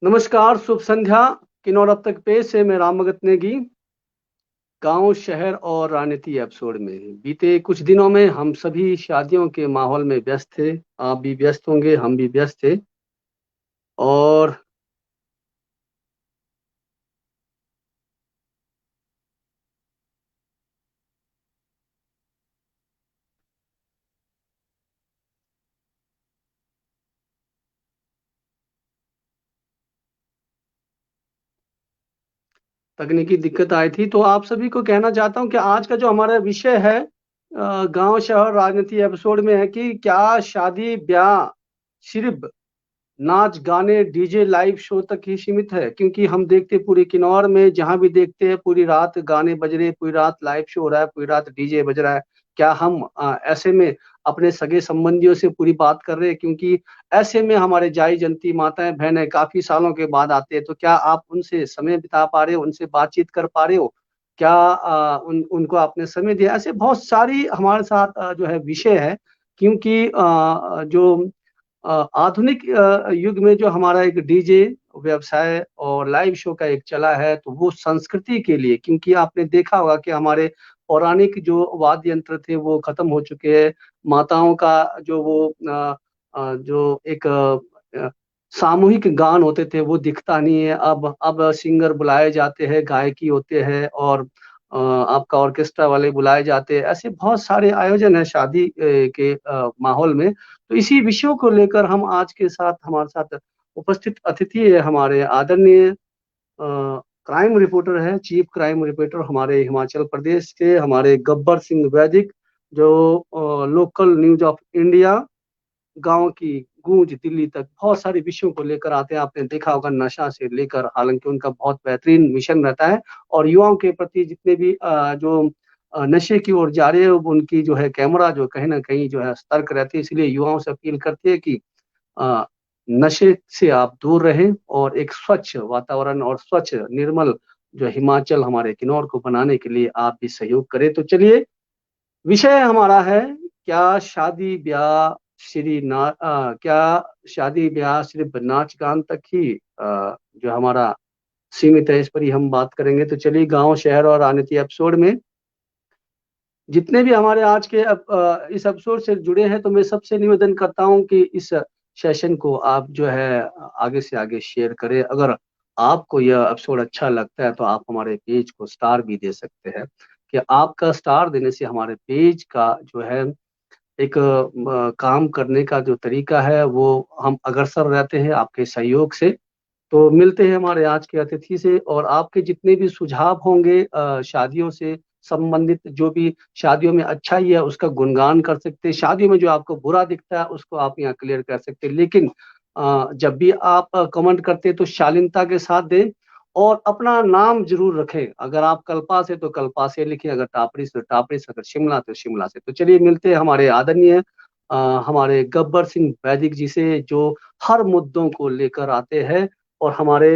नमस्कार, शुभ संध्या। किन्नौर अब तक पेश है मैं राम भगत नेगी। गाँव, शहर और राजनीति एपिसोड में। बीते कुछ दिनों में हम सभी शादियों के माहौल में व्यस्त थे। आप भी व्यस्त होंगे, हम भी व्यस्त थे। और तकनीकी दिक्कत आई थी, तो आप सभी को कहना चाहता हूँ कि आज का जो हमारा विषय है गाँव, शहर, राजनीति एपिसोड में है कि क्या शादी-ब्याह सिर्फ़ नाच, गाने, डीजे लाइव शो तक ही सीमित है? क्योंकि हम देखते हैं पूरे किन्नौर में जहाँ भी देखते हैं पूरी रात गाने बज रहे हैं, पूरी रात लाइव शो हो रहा है, पूरी रात डीजे बज रहा है। क्या हम ऐसे में अपने सगे-संबंधियों से पूरी बात कर रहे हैं? क्योंकि ऐसे में हमारे जाई-जंती माताएँ, बहनें काफ़ी सालों के बाद आते हैं, तो क्या आप उनसे समय बिता पा रहे हो, उनसे बातचीत कर पा रहे हो? क्या उनको आपने समय दिया? ऐसे बहुत सारी हमारे साथ जो है विषय है, क्योंकि जो आधुनिक युग में जो हमारा एक डीजे व्यवसाय और लाइव शो का एक चला है, तो वो संस्कृति के लिए, क्योंकि आपने देखा होगा कि हमारे पौराणिक जो वाद्य यंत्र थे, वो खत्म हो चुके हैं। माताओं का जो वो जो एक सामूहिक गान होते थे, वो दिखता नहीं है। अब सिंगर बुलाए जाते हैं, गायकी होते हैं और आपका ऑर्केस्ट्रा वाले बुलाए जाते हैं। ऐसे बहुत सारे आयोजन हैं शादी के माहौल में। तो इसी विषयों को लेकर हम आज के साथ हमारे साथ उपस्थित अतिथि है हमारे आदरणीय क्राइम रिपोर्टर हैं, चीफ क्राइम रिपोर्टर हमारे हिमाचल प्रदेश के हमारे गब्बर सिंह वैदिक, जो लोकल न्यूज़ ऑफ इंडिया, गाँव की गूँज दिल्ली तक बहुत सारे विषयों को लेकर आते हैं। आपने देखा होगा नशा से लेकर, हालाँकि उनका बहुत बेहतरीन मिशन रहता है और युवाओं के प्रति जितने भी जो नशे की ओर जा रहे हैं, उनकी जो है कैमरा जो कहीं न कहीं जो है सतर्क रहती है, इसलिए युवाओं से अपील करती है कि अ, नशे से आप दूर रहें और एक स्वच्छ वातावरण और स्वच्छ निर्मल जो हिमाचल हमारे किन्नौर को बनाने के लिए आप भी सहयोग करें। तो चलिए, विषय हमारा है, क्या शादी-ब्याह क्या शादी-ब्याह सिर्फ़ नाच-गान तक ही जो हमारा सीमित है, इस पर ही हम बात करेंगे। तो चलिए, गाँव, शहर और राजनीति एपिसोड में जितने भी हमारे आज के इस एपिसोड से जुड़े हैं, तो मैं सबसे निवेदन करता हूँ कि इस सेशन को आप जो है आगे से आगे शेयर करें। अगर आपको यह एपिसोड अच्छा लगता है, तो आप हमारे पेज को स्टार भी दे सकते हैं, कि आपका स्टार देने से हमारे पेज का जो है एक काम करने का जो तरीका है, वो हम अग्रसर रहते हैं आपके सहयोग से। तो मिलते हैं हमारे आज के अतिथि से और आपके जितने भी सुझाव होंगे शादियों से संबंधित, जो भी शादियों में अच्छाई है उसका गुणगान कर सकते हैं, शादियों में जो आपको बुरा दिखता है उसको आप यहाँ क्लियर कर सकते हैं। लेकिन जब भी आप कमेंट करते हैं तो शालीनता के साथ दें और अपना नाम ज़रूर रखें। अगर आप कल्पा से तो कल्पा से लिखें, अगर टापरी से तो टापरी से, अगर शिमला तो शिमला से। तो चलिए, मिलते हैं हमारे आदरणीय हमारे गब्बर सिंह वैदिक जी से, जो हर मुद्दों को लेकर आते हैं और हमारे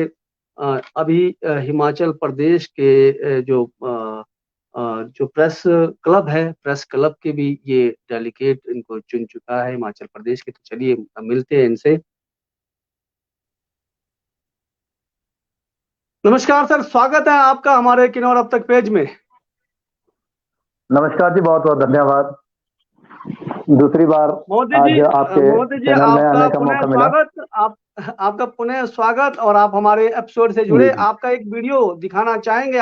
अभी हिमाचल प्रदेश के जो प्रेस क्लब है, प्रेस क्लब के भी ये डेलीगेट इनको चुन चुका है हिमाचल प्रदेश के। तो चलिए मिलते हैं इनसे। नमस्कार सर, स्वागत है आपका हमारे किन्नौर अब तक पेज में। नमस्कार जी, बहुत-बहुत धन्यवाद। दूसरी बार आज आपके मोदी जी चैनल में आपका आने का पुनः मौका मिला। स्वागत। आप आपका पुनः स्वागत और आप हमारे एपिसोड से जुड़े। जी, जी। आपका एक वीडियो दिखाना चाहेंगे?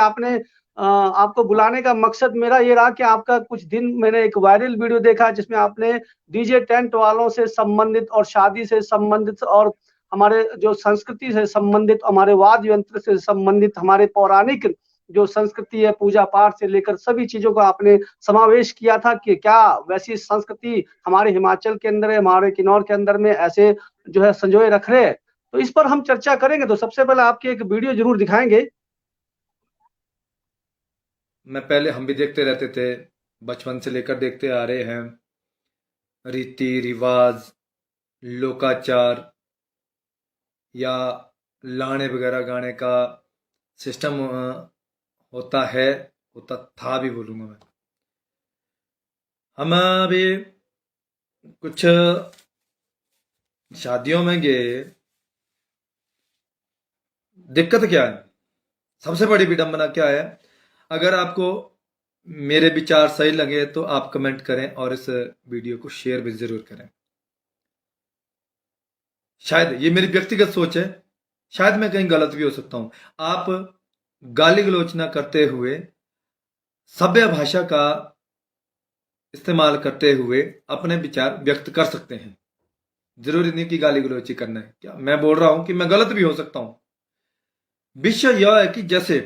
आपको बुलाने का मकसद मेरा ये रहा कि आपका कुछ दिन मैंने एक वायरल वीडियो देखा जिसमें आपने डीजे टेंट वालों से संबंधित और शादी से संबंधित और हमारे जो संस्कृति से संबंधित, हमारे वाद्य यंत्र से संबंधित, हमारे पौराणिक जो संस्कृति है, पूजा-पाठ से लेकर सभी चीज़ों का आपने समावेश किया था कि क्या वैसी संस्कृति हमारे हिमाचल के अंदर है, हमारे किन्नौर के अंदर में ऐसे जो है संजोए रख रहे हैं। तो इस पर हम चर्चा करेंगे। तो सबसे पहले आपकी एक वीडियो ज़रूर दिखाएँगे। मैं पहले हम भी देखते रहते थे, बचपन से लेकर देखते आ रहे हैं। रीति रिवाज, लोकाचार या लाने वगैरह गाने का सिस्टम होता है, होता था भी बोलूँगा मैं। हम अभी कुछ शादियों में गए दिक्कत क्या है, सबसे बड़ी विडंबना क्या है? अगर आपको मेरे विचार सही लगे तो आप कमेंट करें और इस वीडियो को शेयर भी जरूर करें। शायद ये मेरी व्यक्तिगत सोच है, शायद मैं कहीं गलत भी हो सकता हूं। आप गाली गलोचना करते हुए, सभ्य भाषा का इस्तेमाल करते हुए अपने विचार व्यक्त कर सकते हैं। जरूरी नहीं कि गाली गलोची करना है। क्या मैं बोल रहा हूं कि मैं गलत भी हो सकता हूं। विषय यह है कि जैसे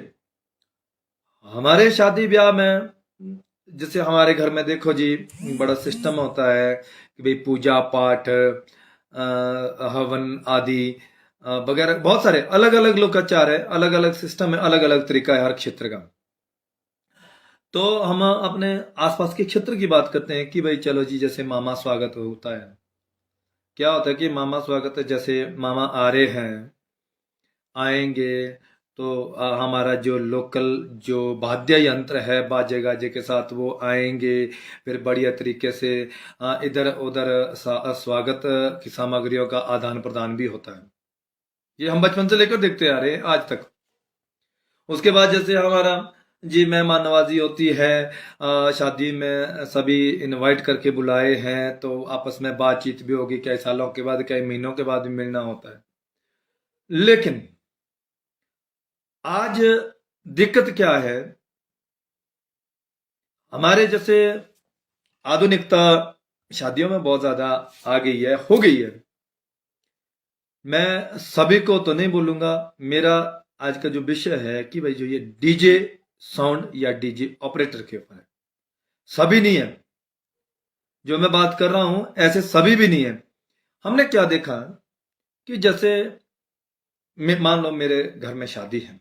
हमारे शादी ब्याह में, जैसे हमारे घर में देखो जी, बड़ा सिस्टम होता है कि भाई पूजा पाठ, हवन आदि वगैरह, बहुत सारे अलग अलग लोकाचार है, अलग अलग सिस्टम है, अलग अलग तरीका है हर क्षेत्र का। तो हम अपने आसपास के क्षेत्र की बात करते हैं कि भाई चलो जी, जैसे मामा स्वागत होता है। क्या होता है कि मामा स्वागत है, जैसे मामा आ रहे हैं, आएंगे तो हमारा जो लोकल जो वाद्य यंत्र है, बाजे गाजे के साथ वो आएंगे, फिर बढ़िया तरीके से इधर उधर स्वागत की सामग्रियों का आदान प्रदान भी होता है। ये हम बचपन से लेकर देखते आ रहे हैं आज तक। उसके बाद जैसे हमारा जी मेहमान नवाजी होती है, शादी में सभी इनवाइट करके बुलाए हैं, तो आपस में बातचीत भी होगी, कई सालों के बाद, कई महीनों के बाद भी मिलना होता है। लेकिन आज दिक्कत क्या है, हमारे जैसे आधुनिकता शादियों में बहुत ज्यादा आ गई है, हो गई है। मैं सभी को तो नहीं बोलूंगा, मेरा आज का जो विषय है कि भाई जो ये डीजे साउंड या डीजे ऑपरेटर के ऊपर है। सभी नहीं है, जो मैं बात कर रहा हूं ऐसे सभी भी नहीं है। हमने क्या देखा कि जैसे मान लो मेरे घर में शादी है,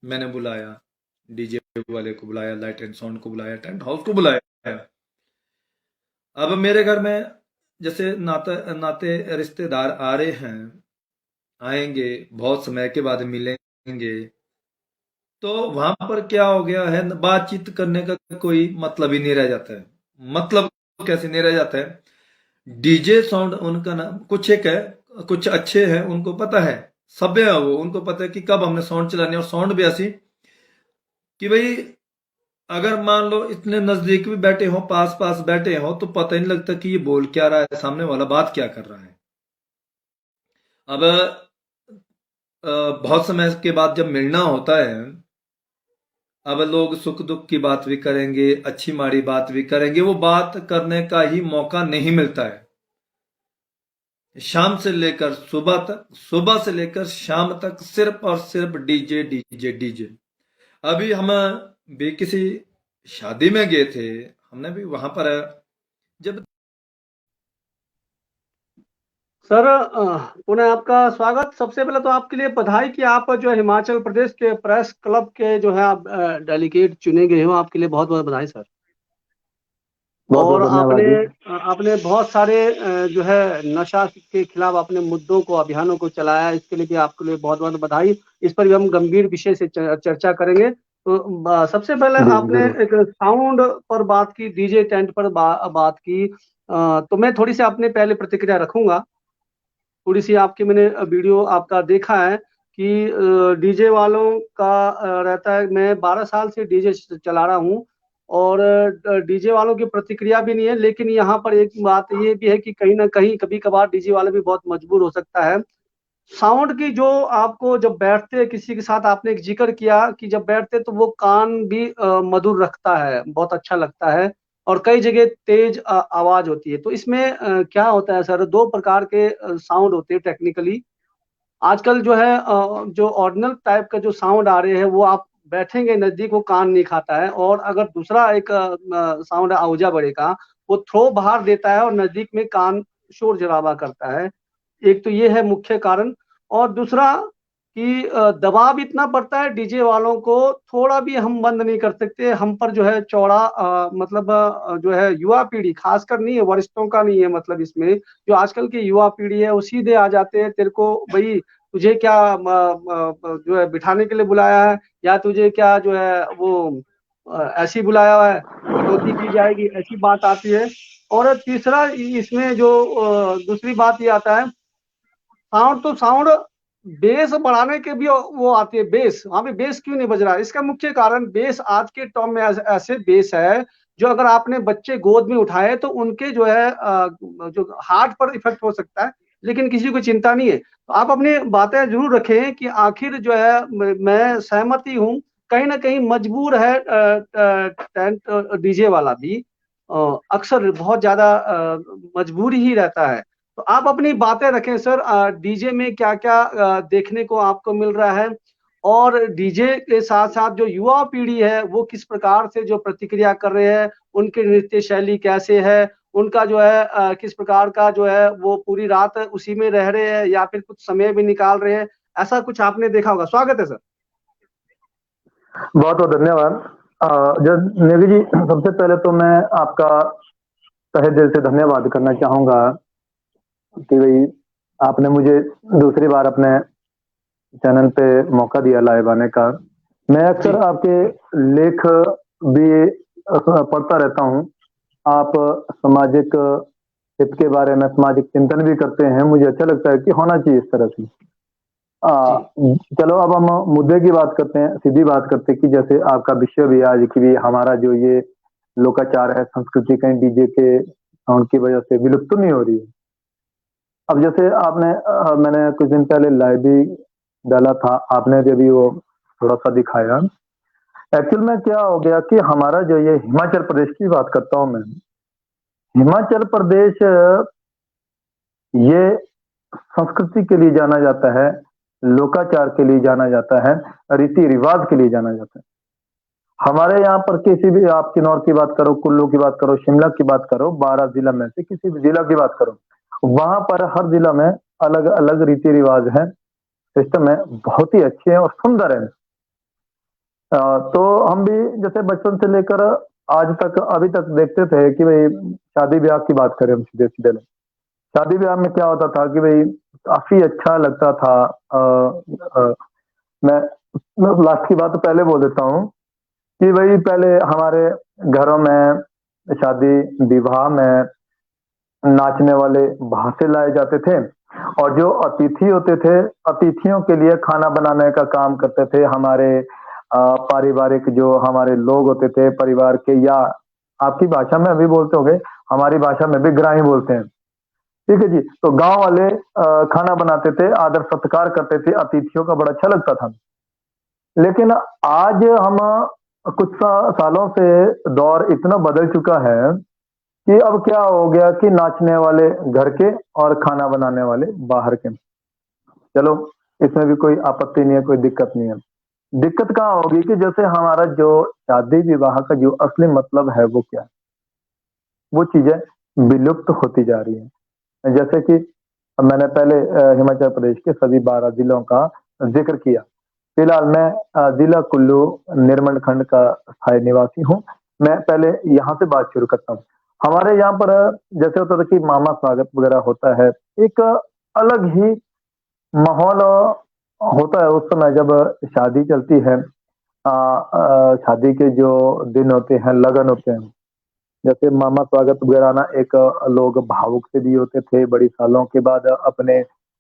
मैंने बुलाया डीजे वाले को, बुलाया लाइट एंड साउंड को, बुलाया टेंट हाउस को बुलाया। अब मेरे घर में जैसे नाते रिश्तेदार आ रहे हैं, आएंगे, बहुत समय के बाद मिलेंगे, तो वहां पर क्या हो गया है, बातचीत करने का कोई मतलब ही नहीं रह जाता है। मतलब कैसे नहीं रह जाता है? डीजे साउंड उनका ना कुछ एक है, कुछ अच्छे हैं, उनको पता है, सभ्य है वो, उनको पता है कि कब हमने साउंड चलानी है। और साउंड भी ऐसी कि भाई अगर मान लो इतने नजदीक भी बैठे हो, पास पास बैठे हो, तो पता ही नहीं लगता कि ये बोल क्या रहा है, सामने वाला बात क्या कर रहा है। अब बहुत समय के बाद जब मिलना होता है, अब लोग सुख दुख की बात भी करेंगे, अच्छी माड़ी बात भी करेंगे, वो बात करने का ही मौका नहीं मिलता है। शाम से लेकर सुबह तक, सुबह से लेकर शाम तक सिर्फ और सिर्फ डीजे डीजे डीजे। अभी हम भी किसी शादी में गए थे, हमने भी वहां पर जब सर पुनः आपका स्वागत। सबसे पहले तो आपके लिए बधाई कि आप जो है हिमाचल प्रदेश के प्रेस क्लब के जो है आप डेलीगेट चुने गए हो। आपके लिए बहुत बहुत बधाई सर। और आपने बहुत सारे जो है नशा के खिलाफ अपने मुद्दों को, अभियानों को चलाया, इसके लिए भी आपके लिए बहुत बहुत बधाई। इस पर भी हम गंभीर विषय से चर्चा करेंगे। तो सबसे पहले आपने एक साउंड पर बात की, डीजे टेंट पर बात की, तो मैं थोड़ी सी अपने पहले प्रतिक्रिया रखूंगा। थोड़ी सी आपकी मैंने वीडियो आपका देखा है कि डीजे वालों का रहता है। मैं 12 साल से डीजे चला रहा हूँ और डीजे वालों की प्रतिक्रिया भी नहीं है। लेकिन यहाँ पर एक बात ये भी है कि कहीं ना कहीं कभी कभार डीजे वाले भी बहुत मजबूर हो सकता है। साउंड की जो आपको जब बैठते किसी के साथ, आपने एक जिक्र किया कि जब बैठते तो वो कान भी मधुर रखता है, बहुत अच्छा लगता है, और कई जगह तेज आवाज होती है। तो इसमें क्या होता है सर, दो प्रकार के साउंड होते हैं टेक्निकली। आजकल जो है जो ऑर्डिनल टाइप का जो साउंड आ रहे हैं वो आप बैठेंगे नजदीक वो कान नहीं खाता है। और अगर दूसरा एक साउंड है आउजा बड़े का, वो थ्रो बाहर देता है और नजदीक में कान शोर शराबा करता है। एक तो ये है मुख्य कारण। और दूसरा कि दबाव इतना पड़ता है डीजे वालों को, थोड़ा भी हम बंद नहीं कर सकते। हम पर जो है चौड़ा मतलब जो है युवा पीढ़ी, खासकर नहीं है, वरिष्ठों का नहीं है मतलब, इसमें जो आजकल की युवा पीढ़ी है वो सीधे आ जाते हैं, तेरे को भाई तुझे क्या जो है बिठाने के लिए बुलाया है, या तुझे क्या जो है वो ऐसी बुलाया हुआ है, कटौती की जाएगी, ऐसी बात आती है। और तीसरा इसमें जो दूसरी बात ये आता है, साउंड तो साउंड बेस बढ़ाने के भी वो आती है, बेस वहां पे बेस क्यों नहीं बज रहा है? इसका मुख्य कारण बेस आज के टर्म में ऐसे बेस है जो अगर आपने बच्चे गोद में उठाए तो उनके जो है जो हार्ट पर इफेक्ट हो सकता है, लेकिन किसी को चिंता नहीं है। तो आप अपनी बातें जरूर रखें कि आखिर जो है मैं सहमति हूँ, कहीं ना कहीं मजबूर है टेंट डीजे वाला भी अक्सर बहुत ज्यादा मजबूरी ही रहता है। तो आप अपनी बातें रखें सर, डीजे में क्या क्या देखने को आपको मिल रहा है, और डीजे के साथ साथ जो युवा पीढ़ी है वो किस प्रकार से जो प्रतिक्रिया कर रहे हैं, उनकी नृत्य शैली कैसे है, उनका जो है किस प्रकार का जो है वो पूरी रात उसी में रह रहे हैं या फिर कुछ समय भी निकाल रहे हैं, ऐसा कुछ आपने देखा होगा। स्वागत है सर। बहुत बहुत धन्यवाद। नेवी जी, सबसे पहले तो मैं आपका तहे दिल से धन्यवाद करना चाहूंगा कि भाई आपने मुझे दूसरी बार अपने चैनल पे मौका दिया लाइव आने का। मैं अक्सर आपके लेख भी पढ़ता रहता हूँ। आप सामाजिक हित के बारे में सामाजिक चिंतन भी करते हैं, मुझे अच्छा लगता है कि होना चाहिए इस तरह से। चलो अब हम मुद्दे की बात करते हैं, सीधी बात करते हैं कि जैसे आपका विषय भी आज की भी हमारा जो ये लोकाचार है, संस्कृति कहीं डीजे के साउंड की वजह से विलुप्त तो नहीं हो रही है। अब जैसे आपने मैंने कुछ दिन पहले लाइव भी डाला था, आपने भी अभी वो थोड़ा सा दिखाया। एक्चुअल में क्या हो गया कि हमारा जो ये हिमाचल प्रदेश की बात करता हूँ मैं, हिमाचल प्रदेश ये संस्कृति के लिए जाना जाता है, लोकाचार के लिए जाना जाता है, रीति रिवाज के लिए जाना जाता है। हमारे यहाँ पर किसी भी आप किन्नौर की बात करो, कुल्लू की बात करो, शिमला की बात करो, 12 जिला में से किसी भी जिला की बात करो, वहां पर हर जिला में अलग अलग रीति रिवाज है, सिस्टम है, बहुत ही अच्छे हैं और सुंदर है। तो हम भी जैसे बचपन से लेकर आज तक अभी तक देखते थे कि भाई शादी ब्याह की बात करें हम सीधे सीधे, शादी ब्याह में क्या होता था कि भाई काफी अच्छा लगता था। मैं लास्ट की बात तो पहले बोल देता हूँ कि भाई पहले हमारे घरों में शादी विवाह में नाचने वाले बाहर से लाए जाते थे, और जो अतिथि होते थे, अतिथियों के लिए खाना बनाने का काम करते थे हमारे पारिवारिक जो हमारे लोग होते थे परिवार के, या आपकी भाषा में अभी बोलते होंगे, हमारी भाषा में भी ग्राही बोलते हैं, ठीक है जी। तो गांव वाले खाना बनाते थे, आदर सत्कार करते थे अतिथियों का, बड़ा अच्छा लगता था। लेकिन आज हम कुछ सालों से दौर इतना बदल चुका है कि अब क्या हो गया कि नाचने वाले घर के और खाना बनाने वाले बाहर के। चलो इसमें भी कोई आपत्ति नहीं है, कोई दिक्कत नहीं है। दिक्कत कहाँ होगी कि जैसे हमारा जो शादी विवाह का जो असली मतलब है वो क्या है, वो चीजें विलुप्त होती जा रही है। जैसे कि मैंने पहले हिमाचल प्रदेश के सभी 12 जिलों का जिक्र किया। फिलहाल मैं जिला कुल्लू निर्मल खंड का स्थायी निवासी हूँ। मैं पहले यहाँ से बात शुरू करता हूँ। हमारे यहाँ पर जैसे होता था कि मामा स्वागत वगैरह होता है, एक अलग ही माहौल होता है उस समय जब शादी चलती है। शादी के जो दिन होते हैं, लगन होते हैं, जैसे मामा स्वागत वगैरह ना, एक लोग भावुक से भी होते थे बड़ी सालों के बाद अपने,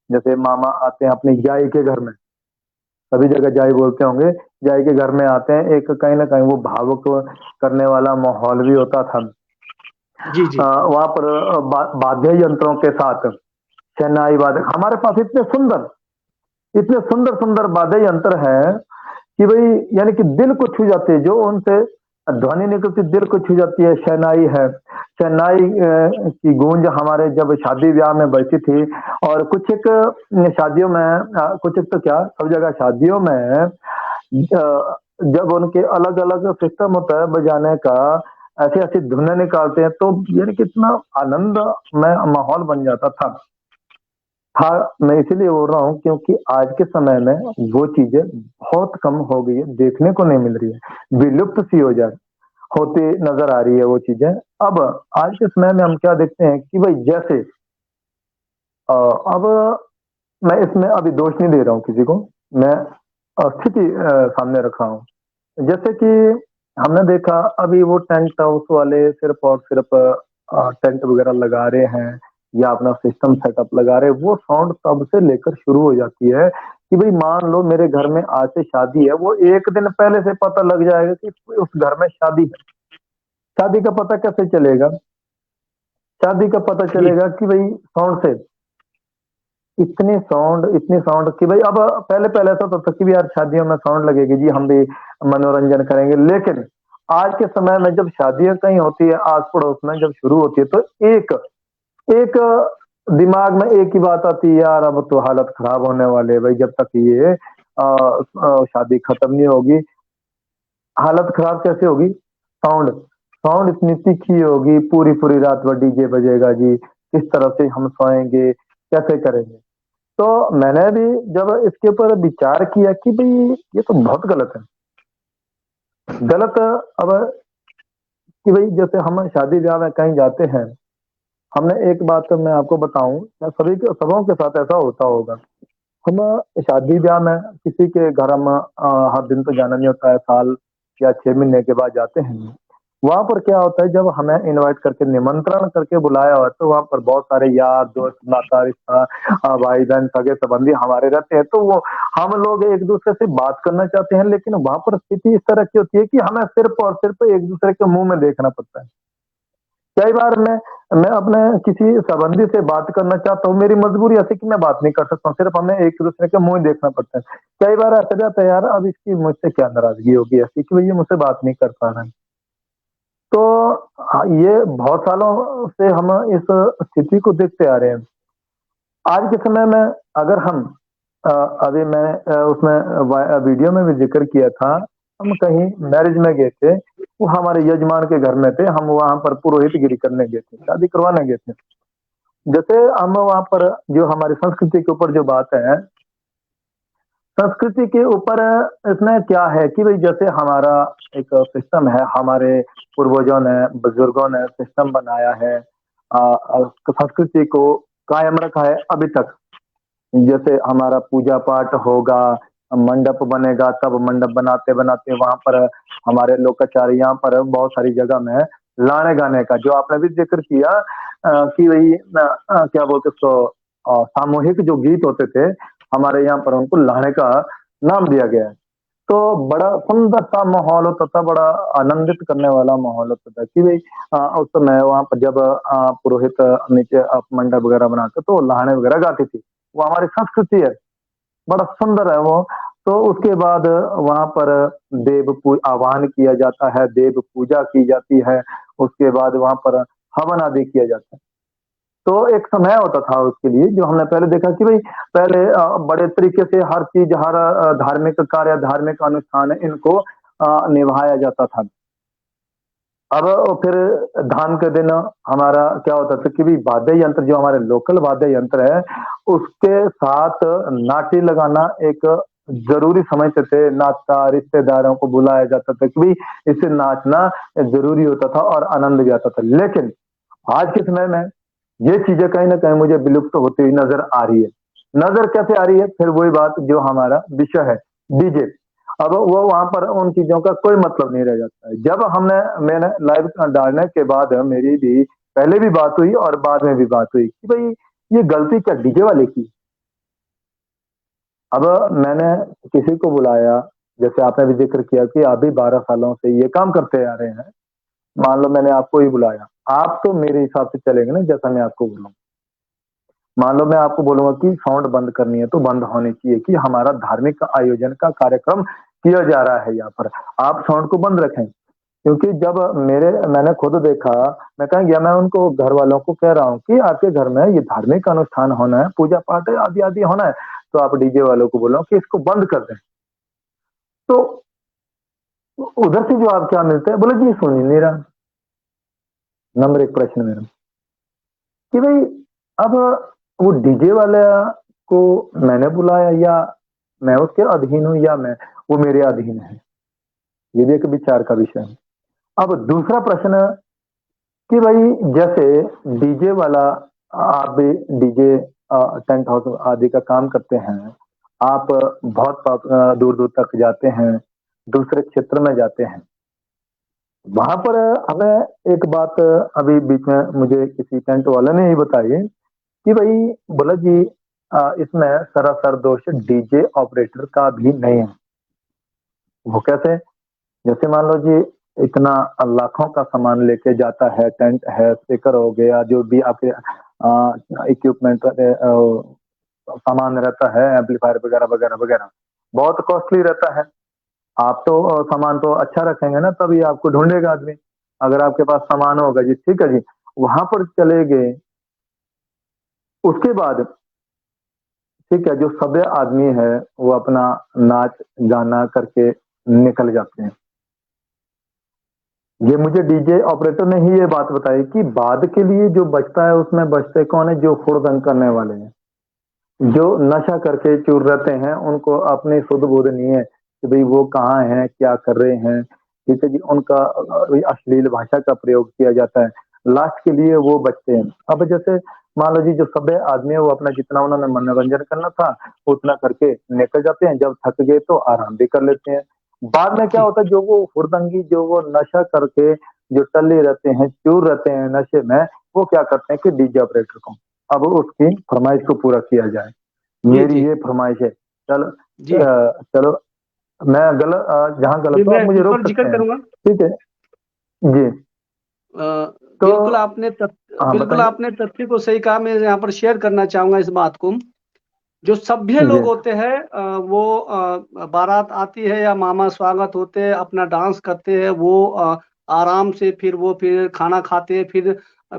जैसे मामा आते हैं अपने जाई के घर में, सभी जगह जाई बोलते होंगे, जाई के घर में आते हैं, एक कहीं ना कहीं वो भावुक करने वाला माहौल भी होता था। जी। वहां पर वाद्य यंत्रों के साथ शहनाई वादक, हमारे पास इतने सुंदर सुंदर वाद्य यंत्र हैं कि भाई यानी कि दिल को छू जाते हैं, जो उनसे ध्वनि निकलती दिल को छू जाती है। शहनाई है, शहनाई की गूंज हमारे जब शादी ब्याह में बजती थी, और कुछ एक शादियों में, कुछ एक तो क्या सब जगह शादियों में जब उनके अलग अलग सिस्टम होता है बजाने का, ऐसी ऐसी धुनें निकालते हैं, तो यानी कितना आनंद में माहौल बन जाता था। मैं इसीलिए बोल रहा हूँ क्योंकि आज के समय में वो चीजें बहुत कम हो गई है, देखने को नहीं मिल रही है, विलुप्त सी होती नजर आ रही है वो चीजें। अब आज के समय में हम क्या देखते हैं कि भाई जैसे अब मैं इसमें अभी दोष नहीं दे रहा हूँ किसी को, मैं स्थिति सामने रख रहा हूँ। जैसे कि हमने देखा अभी वो टेंट हाउस वाले सिर्फ और सिर्फ टेंट वगैरह लगा रहे हैं या अपना सिस्टम सेटअप लगा रहे हैं, वो साउंड तब से लेकर शुरू हो जाती है कि भाई मान लो मेरे घर में आज से शादी है, वो एक दिन पहले से पता लग जाएगा कि उस घर में शादी है। शादी का पता कैसे चलेगा? शादी का पता जी चलेगा कि भाई साउंड से, इतनी साउंड कि भाई, अब पहले पहले ऐसा होता था कि भी यार शादियों में साउंड लगेगी जी, हम भी मनोरंजन करेंगे। लेकिन आज के समय में जब शादियां कहीं होती है, आस पड़ोस में जब शुरू होती है, तो एक एक दिमाग में एक ही बात आती है, यार अब तो हालत खराब होने वाले है भाई, जब तक ये शादी खत्म नहीं होगी। हालत खराब कैसे होगी? साउंड साउंड इतनी तीखी होगी, पूरी पूरी रात भर डीजे बजेगा जी, किस तरह से हम सोएंगे, कैसे करेंगे? तो मैंने भी जब इसके ऊपर विचार किया कि भाई ये तो बहुत गलत है। गलत अब कि भाई जैसे हम शादी ब्याह में कहीं जाते हैं, हमने एक बात तो मैं आपको बताऊं, मैं सबों के साथ ऐसा होता होगा। हम शादी ब्याह में किसी के घर हम हर दिन तो जाना नहीं होता है, साल या 6 महीने के बाद जाते हैं। वहां पर क्या होता है, जब हमें इनवाइट करके, निमंत्रण करके बुलाया हुआ है, तो वहां पर बहुत सारे यार दोस्त, नाता रिश्ता, भाई बहन, सगे संबंधी हमारे रहते हैं। तो वो हम लोग एक दूसरे से बात करना चाहते हैं, लेकिन वहां पर स्थिति इस तरह की होती है कि हमें सिर्फ और सिर्फ एक दूसरे के मुंह में देखना पड़ता है। कई बार मैं अपने किसी संबंधी से बात करना चाहता हूँ, मेरी मजबूरी ऐसी कि मैं बात नहीं कर सकता हूँ, सिर्फ हमें एक दूसरे के मुंह ही देखना पड़ता है। कई बार ऐसा जाता है, यार अब इसकी मुझसे क्या नाराजगी होगी ऐसी कि भाई ये मुझसे बात नहीं कर पा रहा है। तो ये बहुत सालों से हम इस स्थिति को देखते आ रहे हैं। आज के समय में अगर हम अभी मैं उसमें वीडियो में भी जिक्र किया था, हम कहीं मैरिज में गए थे, वो हमारे यजमान के घर में थे, हम वहां पर पुरोहितगिरी करने गए थे, शादी करवाने गए थे। जैसे हम वहां पर जो हमारी संस्कृति के ऊपर जो बात है, संस्कृति के ऊपर इसमें क्या है कि भाई जैसे हमारा एक सिस्टम है, हमारे पूर्वजों ने, बुजुर्गों ने सिस्टम बनाया है, संस्कृति को कायम रखा है अभी तक। जैसे हमारा पूजा पाठ होगा, मंडप बनेगा, तब मंडप बनाते बनाते वहां पर हमारे लोकाचार, यहाँ पर बहुत सारी जगह में लाने गाने का जो आपने भी जिक्र किया, कि भाई क्या बोलते उसको, सामूहिक जो गीत होते थे हमारे यहाँ पर, उनको लाने का नाम दिया गया है। तो बड़ा सुंदर सा माहौल होता था, बड़ा आनंदित करने वाला माहौल होता था कि भाई उस समय वहां पर जब पुरोहित नीचे मंडप वगैरह बनाते तो लाहने वगैरह गाती थी। वो हमारी संस्कृति है, बड़ा सुंदर है वो। तो उसके बाद वहां पर आह्वान किया जाता है, देव पूजा की जाती है, उसके बाद वहां पर हवन आदि किया जाता है। तो एक समय होता था उसके लिए, जो हमने पहले देखा कि भाई पहले बड़े तरीके से हर चीज, हर धार्मिक कार्य, धार्मिक अनुष्ठान है, इनको निभाया जाता था। अब फिर धाम के दिन हमारा क्या होता था कि भी वाद्य यंत्र, जो हमारे लोकल वाद्य यंत्र है, उसके साथ नाटी लगाना एक जरूरी समझते थे। नाता रिश्तेदारों को बुलाया जाता था कि भाई इससे नाचना जरूरी होता था और आनंद भी आता था। लेकिन आज के समय में ये चीजें कहीं ना कहीं मुझे विलुप्त होती हुई नजर आ रही है। नजर कैसे आ रही है? फिर वही बात जो हमारा विषय है, डीजे। अब वो वहां पर उन चीजों का कोई मतलब नहीं रह जाता है। जब मैंने लाइव डालने के बाद मेरी भी पहले भी बात हुई और बाद में भी बात हुई कि भाई ये गलती क्या डीजे वाले की। अब मैंने किसी को बुलाया, जैसे आपने भी जिक्र किया कि आप भी 12 सालों से ये काम करते आ रहे हैं। मान लो मैंने आपको ही बुलाया, आप तो मेरे हिसाब से चलेंगे ना जैसा मैं आपको बोलूँ। मान लो मैं आपको बोलूंगा कि साउंड बंद करनी है, तो बंद होनी चाहिए कि हमारा धार्मिक आयोजन का कार्यक्रम किया जा रहा है यहाँ पर, आप साउंड को बंद रखें। क्योंकि जब मैंने खुद देखा, मैं कहा गया, मैं उनको घर वालों को कह रहा हूँ कि आपके घर में ये धार्मिक अनुष्ठान होना है, पूजा पाठ आदि आदि होना है, तो आप डीजे वालों को बोलो कि इसको बंद कर दें। तो उधर से जवाब क्या मिलता है, बोले जी सुन ही नहीं रहा। नंबर एक प्रश्न मेरा कि भाई अब वो डीजे वाला को मैंने बुलाया, या मैं उसके अधीन हूँ, या वो मेरे अधीन है? ये भी एक विचार का विषय है। अब दूसरा प्रश्न कि भाई जैसे डीजे वाला, आप भी डीजे टेंट हाउस आदि का काम करते हैं, आप बहुत दूर दूर तक जाते हैं, दूसरे क्षेत्र में जाते हैं, वहां पर हमें एक बात अभी बीच में मुझे किसी टेंट वाले ने ही बताई कि भाई बोला जी इसमें सरासर दोष डीजे ऑपरेटर का भी नहीं है। वो कैसे? जैसे मान लो जी, इतना लाखों का सामान लेके जाता है, टेंट है, स्पीकर हो गया, जो भी आपके इक्विपमेंट सामान रहता है, एम्पलीफायर वगैरह वगैरह वगैरह, बहुत कॉस्टली रहता है। आप तो सामान तो अच्छा रखेंगे ना, तभी आपको ढूंढेगा आदमी। अगर आपके पास सामान होगा जी, ठीक है जी, वहां पर चले गए, उसके बाद ठीक है, जो सभ्य आदमी है वो अपना नाच गाना करके निकल जाते हैं। ये मुझे डीजे ऑपरेटर ने ही ये बात बताई कि बाद के लिए जो बचता है उसमें बचते कौन है? जो हुड़दंग करने वाले हैं, जो नशा करके चूर रहते हैं, उनको अपनी सुध बुध नहीं है कि भाई वो कहाँ हैं, क्या कर रहे हैं। ठीक है जी, उनका अश्लील भाषा का प्रयोग किया जाता है, लास्ट के लिए वो बचते हैं। अब जैसे मान लो जी, जो सभ्य आदमी है वो अपना जितना उन्होंने मनोरंजन करना था उतना करके निकल जाते हैं, जब थक गए तो आराम भी कर लेते हैं। बाद में क्या जी होता है, जो वो हुड़दंगी, जो वो नशा करके जो टल्ले रहते हैं, चूर रहते हैं नशे में, वो क्या करते हैं कि डीजे ऑपरेटर को अब उसकी फरमाइश को पूरा किया जाए। जी मेरी जी ये फरमाइश है। चलो जी चलो, मैं गलत जहाँ जी, गलत हूँ मैं आप मुझे इस रोक पर सकते जिक्र हैं। करूंगा। ठीक है जी। तो हाँ बिल्कुल बताइए। आपने तथ्य को सही कहा। मैं यहाँ पर शेयर करना चाहूंगा इस बात को। जो सभ्य जी लोग होते हैं वो बारात आती है या मामा स्वागत होते हैं, अपना डांस करते हैं, वो आराम से फिर खाना खाते हैं,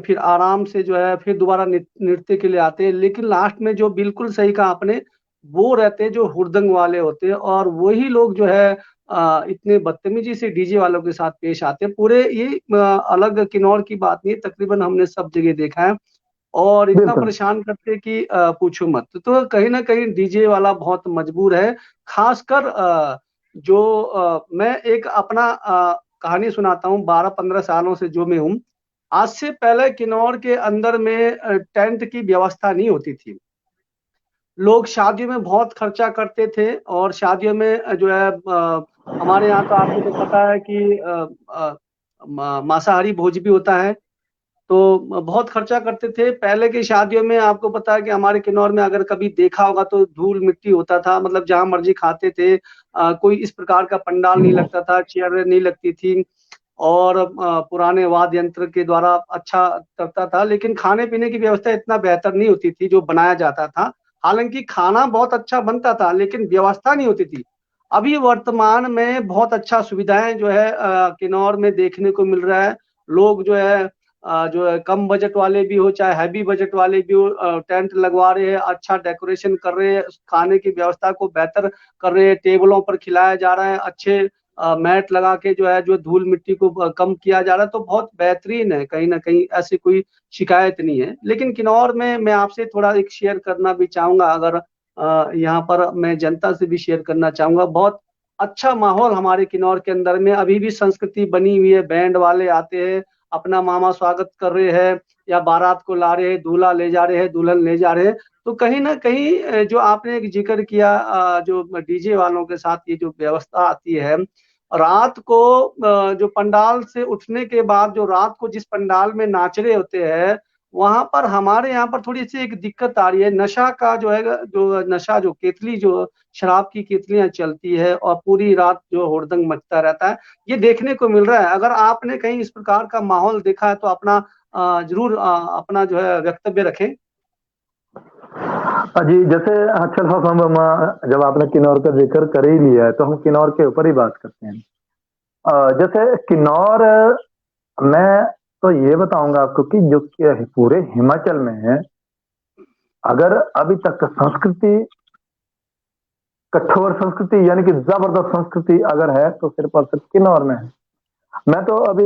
फिर आराम से जो है फिर दोबारा नृत्य के लिए आते हैं। लेकिन लास्ट में जो बिल्कुल सही कहा आपने, वो रहते हैं जो हुड़दंग वाले होते हैं, और वही लोग जो है इतने बदतमीजी से डीजे वालों के साथ पेश आते हैं। पूरे ये अलग किन्नौर की बात नहीं है, तकरीबन हमने सब जगह देखा है, और इतना बिल्कुल। परेशान करते कि पूछो मत। तो कहीं ना कहीं डीजे वाला बहुत मजबूर है। खासकर मैं एक अपना कहानी सुनाता हूँ। 12-15 सालों से जो मैं हूँ, आज से पहले किन्नौर के अंदर में टेंट की व्यवस्था नहीं होती थी। लोग शादियों में बहुत खर्चा करते थे, और शादियों में जो है हमारे यहाँ तो आपको तो पता है कि मांसाहारी भोज भी होता है। तो बहुत खर्चा करते थे पहले की शादियों में। आपको पता है कि हमारे किन्नौर में अगर कभी देखा होगा तो धूल मिट्टी होता था, मतलब जहां मर्जी खाते थे। कोई इस प्रकार का पंडाल नहीं लगता था, चेयर नहीं लगती थी, और पुराने वाद्य यंत्र के द्वारा अच्छा करता था। लेकिन खाने पीने की व्यवस्था इतना बेहतर नहीं होती थी जो बनाया जाता था। हालांकि खाना बहुत अच्छा बनता था, लेकिन व्यवस्था नहीं होती थी। अभी वर्तमान में बहुत अच्छा सुविधाएं जो है किन्नौर में देखने को मिल रहा है। लोग जो है कम बजट वाले भी हो चाहे हैवी बजट वाले भी हो, टेंट लगवा रहे हैं, अच्छा डेकोरेशन कर रहे हैं, खाने की व्यवस्था को बेहतर कर रहे हैं, टेबलों पर खिलाया जा रहा है, अच्छे मैट लगा के जो है जो धूल मिट्टी को कम किया जा रहा है। तो बहुत बेहतरीन है, कहीं ना कहीं ऐसी कोई शिकायत नहीं है। लेकिन किन्नौर में मैं आपसे थोड़ा एक शेयर करना भी चाहूंगा, अगर यहाँ पर मैं जनता से भी शेयर करना चाहूंगा। बहुत अच्छा माहौल हमारे किन्नौर के अंदर में अभी भी संस्कृति बनी हुई है। बैंड वाले आते हैं, अपना मामा स्वागत कर रहे हैं, या बारात को ला रहे हैं, दूल्हा ले जा रहे हैं, दुल्हन ले जा रहे हैं। तो कहीं ना कहीं जो आपने एक जिक्र किया, जो डीजे वालों के साथ ये जो व्यवस्था आती है रात को, जो पंडाल से उठने के बाद जो रात को जिस पंडाल में नाच रहे होते हैं, वहां पर हमारे यहाँ पर थोड़ी सी एक दिक्कत आ रही है। नशा का जो है, जो नशा, जो केतली, जो शराब की केतलियां चलती है, और पूरी रात जो हुड़दंग मचता रहता है, ये देखने को मिल रहा है। अगर आपने कहीं इस प्रकार का माहौल देखा है तो अपना जरूर अपना जो है वक्तव्य रखें। जी, जैसे चलो जब आपने किन्नौर का जिक्र कर ही लिया है तो हम किन्नौर के ऊपर ही बात करते हैं। जैसे किन्नौर, मैं तो ये बताऊंगा आपको कि जो कि पूरे हिमाचल में है, अगर अभी तक संस्कृति, कठोर संस्कृति यानी कि जबरदस्त संस्कृति अगर है तो सिर्फ और सिर्फ किन्नौर में है। मैं तो अभी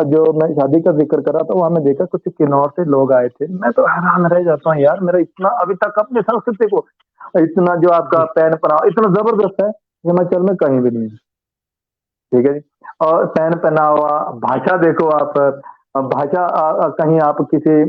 जो मैं शादी का जिक्र कर रहा था वहां मैं देखा कुछ किन्नौर से लोग आए थे, मैं तो हैरान रह जाता हूँ यार, मेरा इतना अभी तक अपनी संस्कृति को, इतना जो आपका जी पहन पहनावा इतना जबरदस्त है, हिमाचल में कहीं भी नहीं है। ठीक है जी। और पहन पहनावा, भाषा देखो आप, भाषा कहीं आप किसी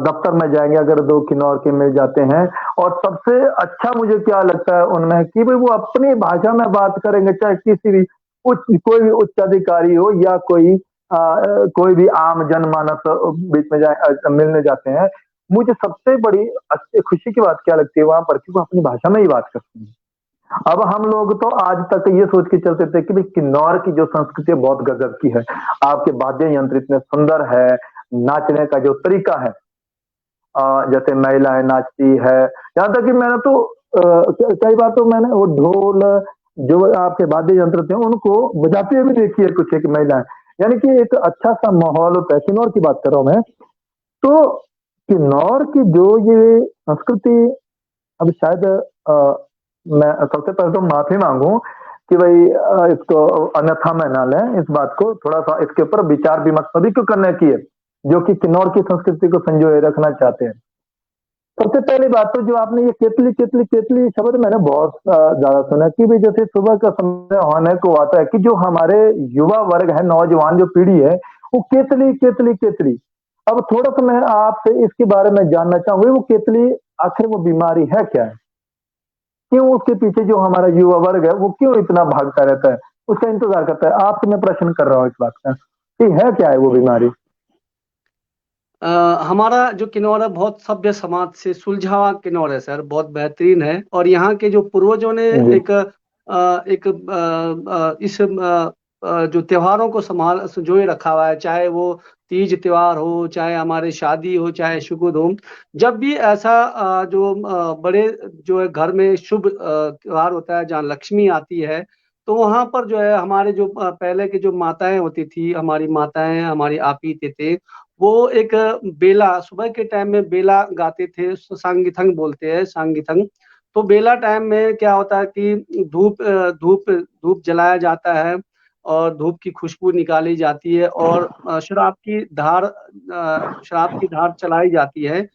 दफ्तर में जाएंगे अगर दो किन्नौर के मिल जाते हैं, और सबसे अच्छा मुझे क्या लगता है उनमें कि भाई वो अपनी भाषा में बात करेंगे, चाहे किसी भी कोई भी उच्च अधिकारी हो या कोई भी आम जनमानस बीच में जाए मिलने जाते हैं, मुझे सबसे बड़ी खुशी की बात क्या लगती है वहां पर कि वो अपनी भाषा में ही बात करते हैं। अब हम लोग तो आज तक ये सोच के चलते थे कि भाई किन्नौर की जो संस्कृति है बहुत गजब की है, आपके वाद्य यंत्र इतने सुंदर है, नाचने का जो तरीका है, जैसे महिलाएं नाचती है, यहाँ तक कि मैंने तो कई बार तो मैंने वो ढोल जो आपके वाद्य यंत्र थे उनको बजाते हुए भी देखी है कुछ एक महिलाएं, यानी कि एक अच्छा सा माहौल होता है। किन्नौर की बात कर रहा हूं मैं, तो किन्नौर की जो ये संस्कृति, अब शायद मैं सबसे पहले तो माफी मांगू कि भाई इसको अन्यथा मैं ना लें, इस बात को थोड़ा सा इसके ऊपर विचार विमर्श सभी को करने की है जो कि किन्नौर की संस्कृति को संजोए रखना चाहते हैं। सबसे पहली बात तो जो आपने ये केतली केतली केतली शब्द मैंने बहुत ज्यादा सुना कि भाई जैसे सुबह का समय होने को आता है कि जो हमारे युवा वर्ग है, नौजवान जो पीढ़ी है, वो केतली केतली केतली। अब थोड़ा सा मैं आपसे इसके बारे में जानना चाहूंगा, वो केतली आखिर वो बीमारी है क्या है, क्यों उसके पीछे जो हमारा युवा वर्ग है वो क्यों इतना भागता रहता है, उसका इंतजार करता है? आपसे मैं प्रश्न कर रहा हूँ इस बात का कि है क्या है वो बीमारी? हमारा जो किन्नौर है बहुत सभ्य समाज से सुलझा हुआ किन्नौर है सर, बहुत बेहतरीन है। और यहाँ के जो पूर्वजों ने जी इस जो त्योहारों को संजोए रखा हुआ है, चाहे वो तीज त्योहार हो, चाहे हमारे शादी हो, चाहे शुभ हो। जब भी ऐसा बड़े जो है घर में शुभ त्योहार होता है जहाँ लक्ष्मी आती है, तो वहां पर जो है हमारे जो पहले की जो माताएं होती थी, हमारी माताएं, हमारी आपी थे, वो एक बेला सुबह के टाइम में बेला गाते थे, उसको सांगीथंग बोलते हैं, सांगीथंग। तो बेला टाइम में क्या होता है कि धूप धूप जलाया जाता है और धूप की खुशबू निकाली जाती है और शराब की धार चलाई जाती है।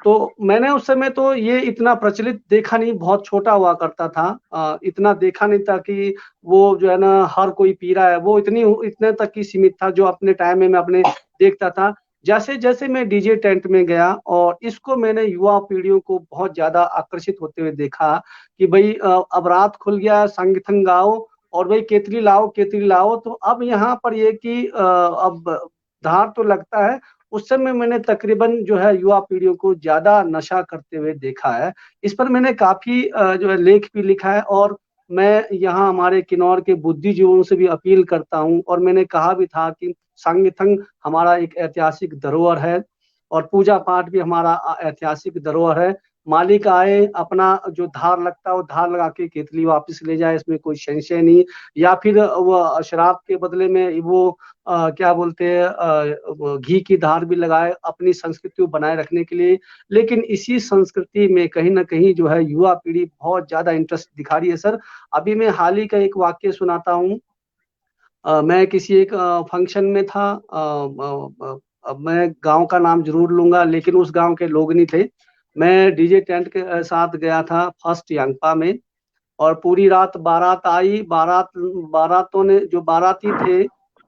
तो मैंने उस समय तो ये इतना प्रचलित देखा नहीं, बहुत छोटा हुआ करता था, इतना देखा नहीं था कि वो जो है ना हर कोई पी रहा है, वो इतने तक ही सीमित था जो अपने टाइम में मैं अपने देखता था। जैसे जैसे मैं डीजे टेंट में गया और इसको मैंने युवा पीढ़ियों को बहुत ज्यादा आकर्षित होते हुए देखा कि भाई अब रात खुल गया, संगीतंग गाओ और भाई केतली लाओ, केतली लाओ। तो अब यहाँ पर ये कि अब धार तो लगता है, उस समय मैंने तकरीबन जो है युवा पीढ़ियों को ज्यादा नशा करते हुए देखा है। इस पर मैंने काफी जो है लेख भी लिखा है और मैं यहाँ हमारे किन्नौर के बुद्धिजीवियों से भी अपील करता हूँ और मैंने कहा भी था कि सांगीथंग हमारा एक ऐतिहासिक धरोहर है और पूजा पाठ भी हमारा ऐतिहासिक धरोहर है। मालिक आए, अपना जो धार लगता है वो धार लगा के केतली वापस ले जाए, इसमें कोई संशय नहीं। या फिर वो शराब के बदले में वो क्या बोलते हैं घी की धार भी लगाए अपनी संस्कृति को बनाए रखने के लिए। लेकिन इसी संस्कृति में कहीं ना कहीं जो है युवा पीढ़ी बहुत ज्यादा इंटरेस्ट दिखा रही है सर। अभी मैं हाल ही का एक वाक्य सुनाता हूँ। मैं किसी एक फंक्शन में था। अब मैं गांव का नाम जरूर लूंगा लेकिन उस गांव के लोग नहीं थे। मैं डीजे टेंट के साथ गया था फर्स्ट यंगपा में और पूरी रात बारात आई। बारातों ने जो बाराती थे,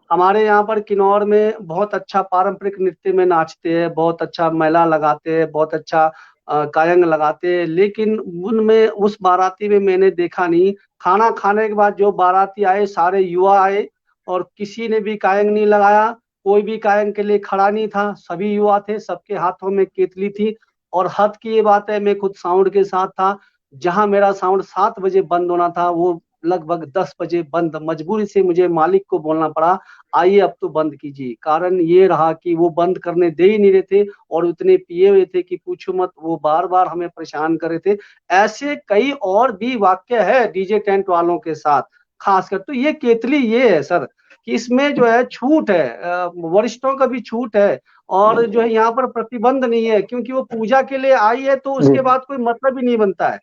हमारे यहाँ पर किन्नौर में बहुत अच्छा पारंपरिक नृत्य में नाचते हैं, बहुत अच्छा मेला लगाते हैं, बहुत अच्छा कायंग लगाते हैं। लेकिन उनमें उस बाराती में मैंने देखा नहीं, खाना खाने के बाद जो बाराती आए सारे युवा आए और किसी ने भी कायंग नहीं लगाया, कोई भी कायंग के लिए खड़ा नहीं था, सभी युवा थे, सबके हाथों में केतली थी। और हद की ये बात है, मैं खुद साउंड के साथ था। जहां मेरा साउंड 7 बजे बंद होना था वो लगभग 10 बजे बंद। मजबूरी से मुझे मालिक को बोलना पड़ा, आइए अब तो बंद कीजिए। कारण ये रहा कि वो बंद करने दे ही नहीं रहे थे और उतने पिए हुए थे कि पूछो मत, वो बार बार हमें परेशान कर रहे थे। ऐसे कई और भी वाक्य है डीजे टेंट वालों के साथ खासकर। तो ये केतली ये है सर कि इसमें जो है छूट है, वरिष्ठों का भी छूट है और जो है यहाँ पर प्रतिबंध नहीं है, क्योंकि वो पूजा के लिए आई है तो जी उसके बाद कोई मतलब ही नहीं बनता है।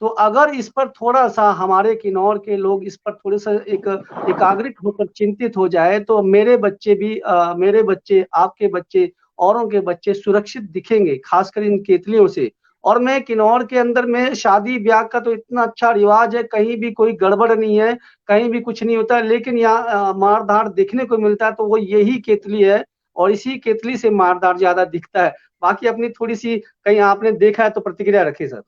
तो अगर इस पर थोड़ा सा हमारे किन्नौर के लोग इस पर थोड़े सा एक एकाग्रित होकर चिंतित हो जाए तो मेरे बच्चे भी मेरे बच्चे, आपके बच्चे, औरों के बच्चे सुरक्षित दिखेंगे, खासकर इन केतलियों से। और मैं किन्नौर के अंदर में शादी ब्याह का तो इतना अच्छा रिवाज है, कहीं भी कोई गड़बड़ नहीं है, कहीं भी कुछ नहीं होता है। लेकिन यहाँ मारधाड़ देखने को मिलता है तो वो यही केतली है और इसी केतली से मारधाड़ ज्यादा दिखता है। बाकी अपनी थोड़ी सी कहीं आपने देखा है तो प्रतिक्रिया रखिए सर।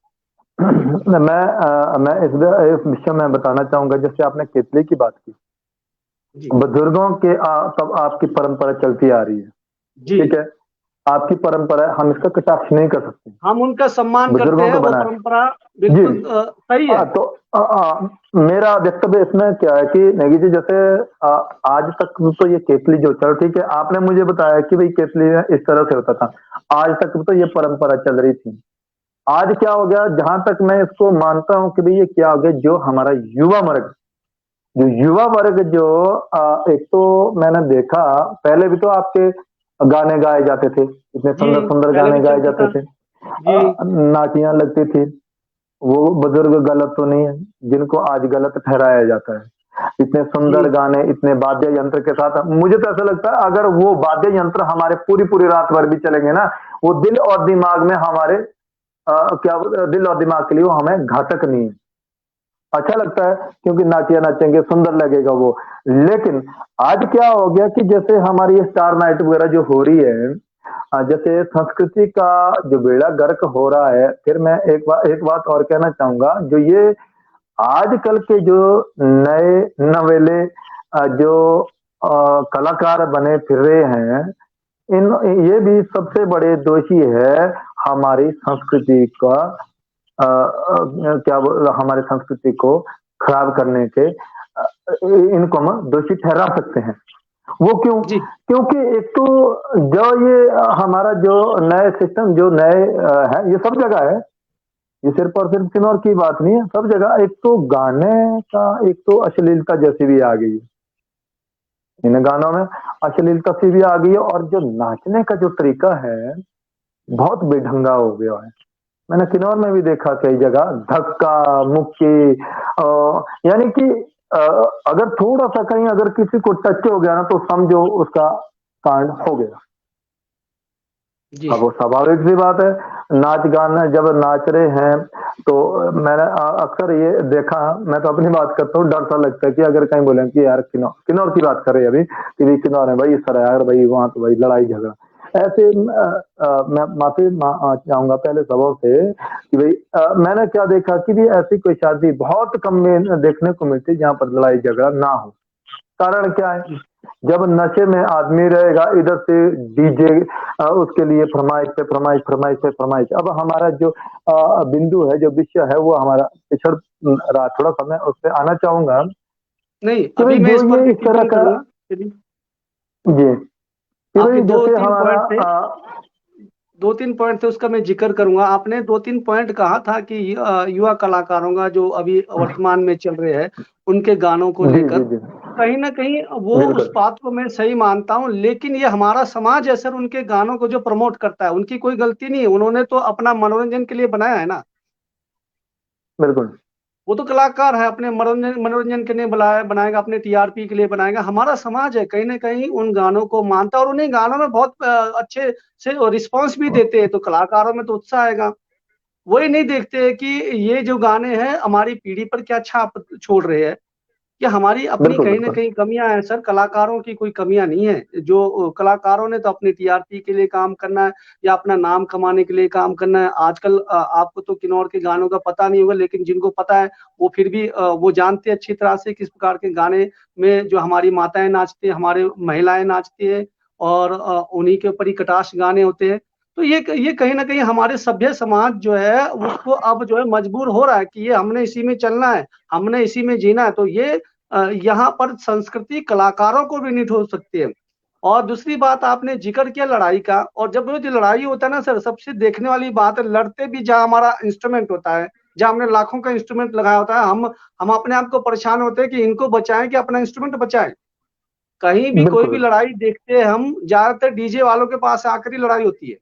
मैं इस विषय में बताना चाहूंगा, जैसे आपने केतली की बात की, जी बुजुर्गों के तब आपकी परंपरा चलती आ रही है, जी ठीक है। आपकी परंपरा है, हम इसका कटाक्ष नहीं कर सकते। हम उनका सम्मान करते बुजुर्गों हैं, को वो बनाए परंपरा जी। बिल्कुल सही है। तो मेरा वक्तव्य इसमें क्या है कि नेगी जी, जैसे आज तक तो ये केतली जो, चलो ठीक है, आपने मुझे बताया कि भाई केतली इस तरह से होता था, आज तक तो ये परंपरा चल रही थी। आज क्या हो गया, जहां तक मैं इसको मानता हूं कि भाई ये क्या हो गया, जो हमारा युवा वर्ग, जो युवा वर्ग जो एक तो मैंने देखा, पहले भी तो आपके गाने गाए जाते थे, इतने जी, सुंदर सुंदर पहले गाने भी गाए चलता जाते था। थे, जी, नाटियां लगती थी। वो बुजुर्ग गलत तो नहीं है जिनको आज गलत ठहराया जाता है। इतने सुंदर जी, गाने, इतने वाद्य यंत्र के साथ, मुझे तो ऐसा लगता है अगर वो वाद्य यंत्र हमारे पूरी पूरी रात भर भी चलेंगे ना, वो दिल और दिमाग में हमारे क्या, दिल और दिमाग के लिए वो हमें घातक नहीं है। अच्छा लगता है क्योंकि नाचिया नाचेंगे, सुंदर लगेगा वो। लेकिन आज क्या हो गया कि जैसे हमारी ये स्टार नाइट वगैरह जो हो रही है, जैसे संस्कृति का जो बेड़ा गर्क हो रहा है। फिर मैं एक बात और कहना चाहूंगा, जो ये आजकल के जो नए नवेले जो कलाकार बने फिर रहे हैं, इन ये भी सबसे बड़े दोषी है हमारी संस्कृति का, हमारे संस्कृति को खराब करने के, इनको हम दोषी ठहरा सकते हैं। वो क्यों? जी, क्योंकि एक तो जो ये हमारा जो नए सिस्टम जो नए है, ये सब जगह है, ये सिर्फ और सिर्फ किन्नौर की बात नहीं है, सब जगह। एक तो गाने का, एक तो अश्लीलता जैसी भी आ गई है, इन गानों में अश्लीलता सी भी आ गई है, और जो नाचने का जो तरीका है बहुत बेढंगा हो गया है। मैंने किन्नौर में भी देखा कई जगह धक्का मुक्की, यानी कि अ, अगर थोड़ा सा कहीं अगर किसी को टच हो गया ना, तो समझो उसका कांड हो गया। जी, अब वो स्वाभाविक सी बात है, नाच गाना जब नाच रहे हैं तो मैंने अक्सर ये देखा, मैं तो अपनी बात करता हूँ, डर सा लगता है कि अगर कहीं बोले कि यार किन्नौर किन्नौर की बात कर रहे हैं अभी कि भाई किन्नौर है भाई, इस तरह यार भाई, वहां तो भाई लड़ाई झगड़ा ऐसे। मैं माफी चाहूंगा पहले सबों से कि भाई मैंने क्या देखा कि भी ऐसी कोई शादी बहुत कम में देखने को मिलती जहां पर लड़ाई झगड़ा ना हो। कारण क्या है? जब नशे में आदमी रहेगा, इधर से डीजे उसके लिए फरमाइश पे फरमाइश, फरमाइश पे फरमाइश। अब हमारा जो बिंदु है, जो विषय है, वो हमारा पिछड़ रहा थोड़ा सा, मैं उस पर आना चाहूंगा नहीं, कि भाई अभी मैं जो इस पर ये भी इस तरह टिप्पणी का, करूंगा। चलिए, जी, कि आपके भाई दो जैसे तीन हमारा पॉइंट थे, दो तीन पॉइंट थे, उसका मैं जिक्र करूंगा। आपने दो तीन पॉइंट कहा था कि युवा कलाकारों का जो अभी वर्तमान में चल रहे हैं, उनके गानों को जी लेकर जी जी, कहीं ना कहीं वो, उस बिल्कुल बात को मैं सही मानता हूं, लेकिन ये हमारा समाज है सर, उनके गानों को जो प्रमोट करता है, उनकी कोई गलती नहीं है, उन्होंने तो अपना मनोरंजन के लिए बनाया है ना। बिल्कुल वो तो कलाकार है, अपने मनोरंजन मनोरंजन के लिए बनाएगा, अपने टीआरपी के लिए बनाएगा। हमारा समाज है कहीं ना कहीं उन गानों को मानता है और उन्हीं गानों में बहुत अच्छे से रिस्पॉन्स भी देते हैं, तो कलाकारों में तो उत्साह आएगा। वही नहीं देखते कि ये जो गाने हैं हमारी पीढ़ी पर क्या छाप छोड़ रहे हैं, कि हमारी अपनी बिल्कुल कहीं न बिल्कुल कहीं कमियाँ हैं सर, कलाकारों की कोई कमियाँ नहीं है। जो कलाकारों ने तो अपनी टीआरपी के लिए काम करना है या अपना नाम कमाने के लिए काम करना है। आजकल आपको तो किन्नौर के गानों का पता नहीं होगा, लेकिन जिनको पता है वो फिर भी वो जानते हैं अच्छी तरह से किस प्रकार के गाने में जो हमारी माताएँ नाचती हैं, हमारे महिलाएँ नाचती हैं, और उन्हीं के ऊपर ही कटाक्ष गाने होते हैं। तो ये कहीं न कहीं हमारे सभ्य समाज जो है उसको अब जो है मजबूर हो रहा है कि ये हमने इसी में चलना है, हमने इसी में जीना है। तो ये यहाँ पर संस्कृति कलाकारों को भी नहीं हो सकती है। और दूसरी बात आपने जिक्र किया लड़ाई का, और जब वो जो लड़ाई होता है ना सर, सबसे देखने वाली बात है, लड़ते भी जहाँ हमारा इंस्ट्रूमेंट होता है, जहाँ हमने लाखों का इंस्ट्रूमेंट लगाया होता है, हम अपने आप को परेशान होते हैं कि इनको बचाएं कि अपना इंस्ट्रूमेंट बचाएं। कहीं भी कोई भी बिल्कुल। लड़ाई देखते हैं हम, ज्यादातर डीजे वालों के पास आकर ही लड़ाई होती है।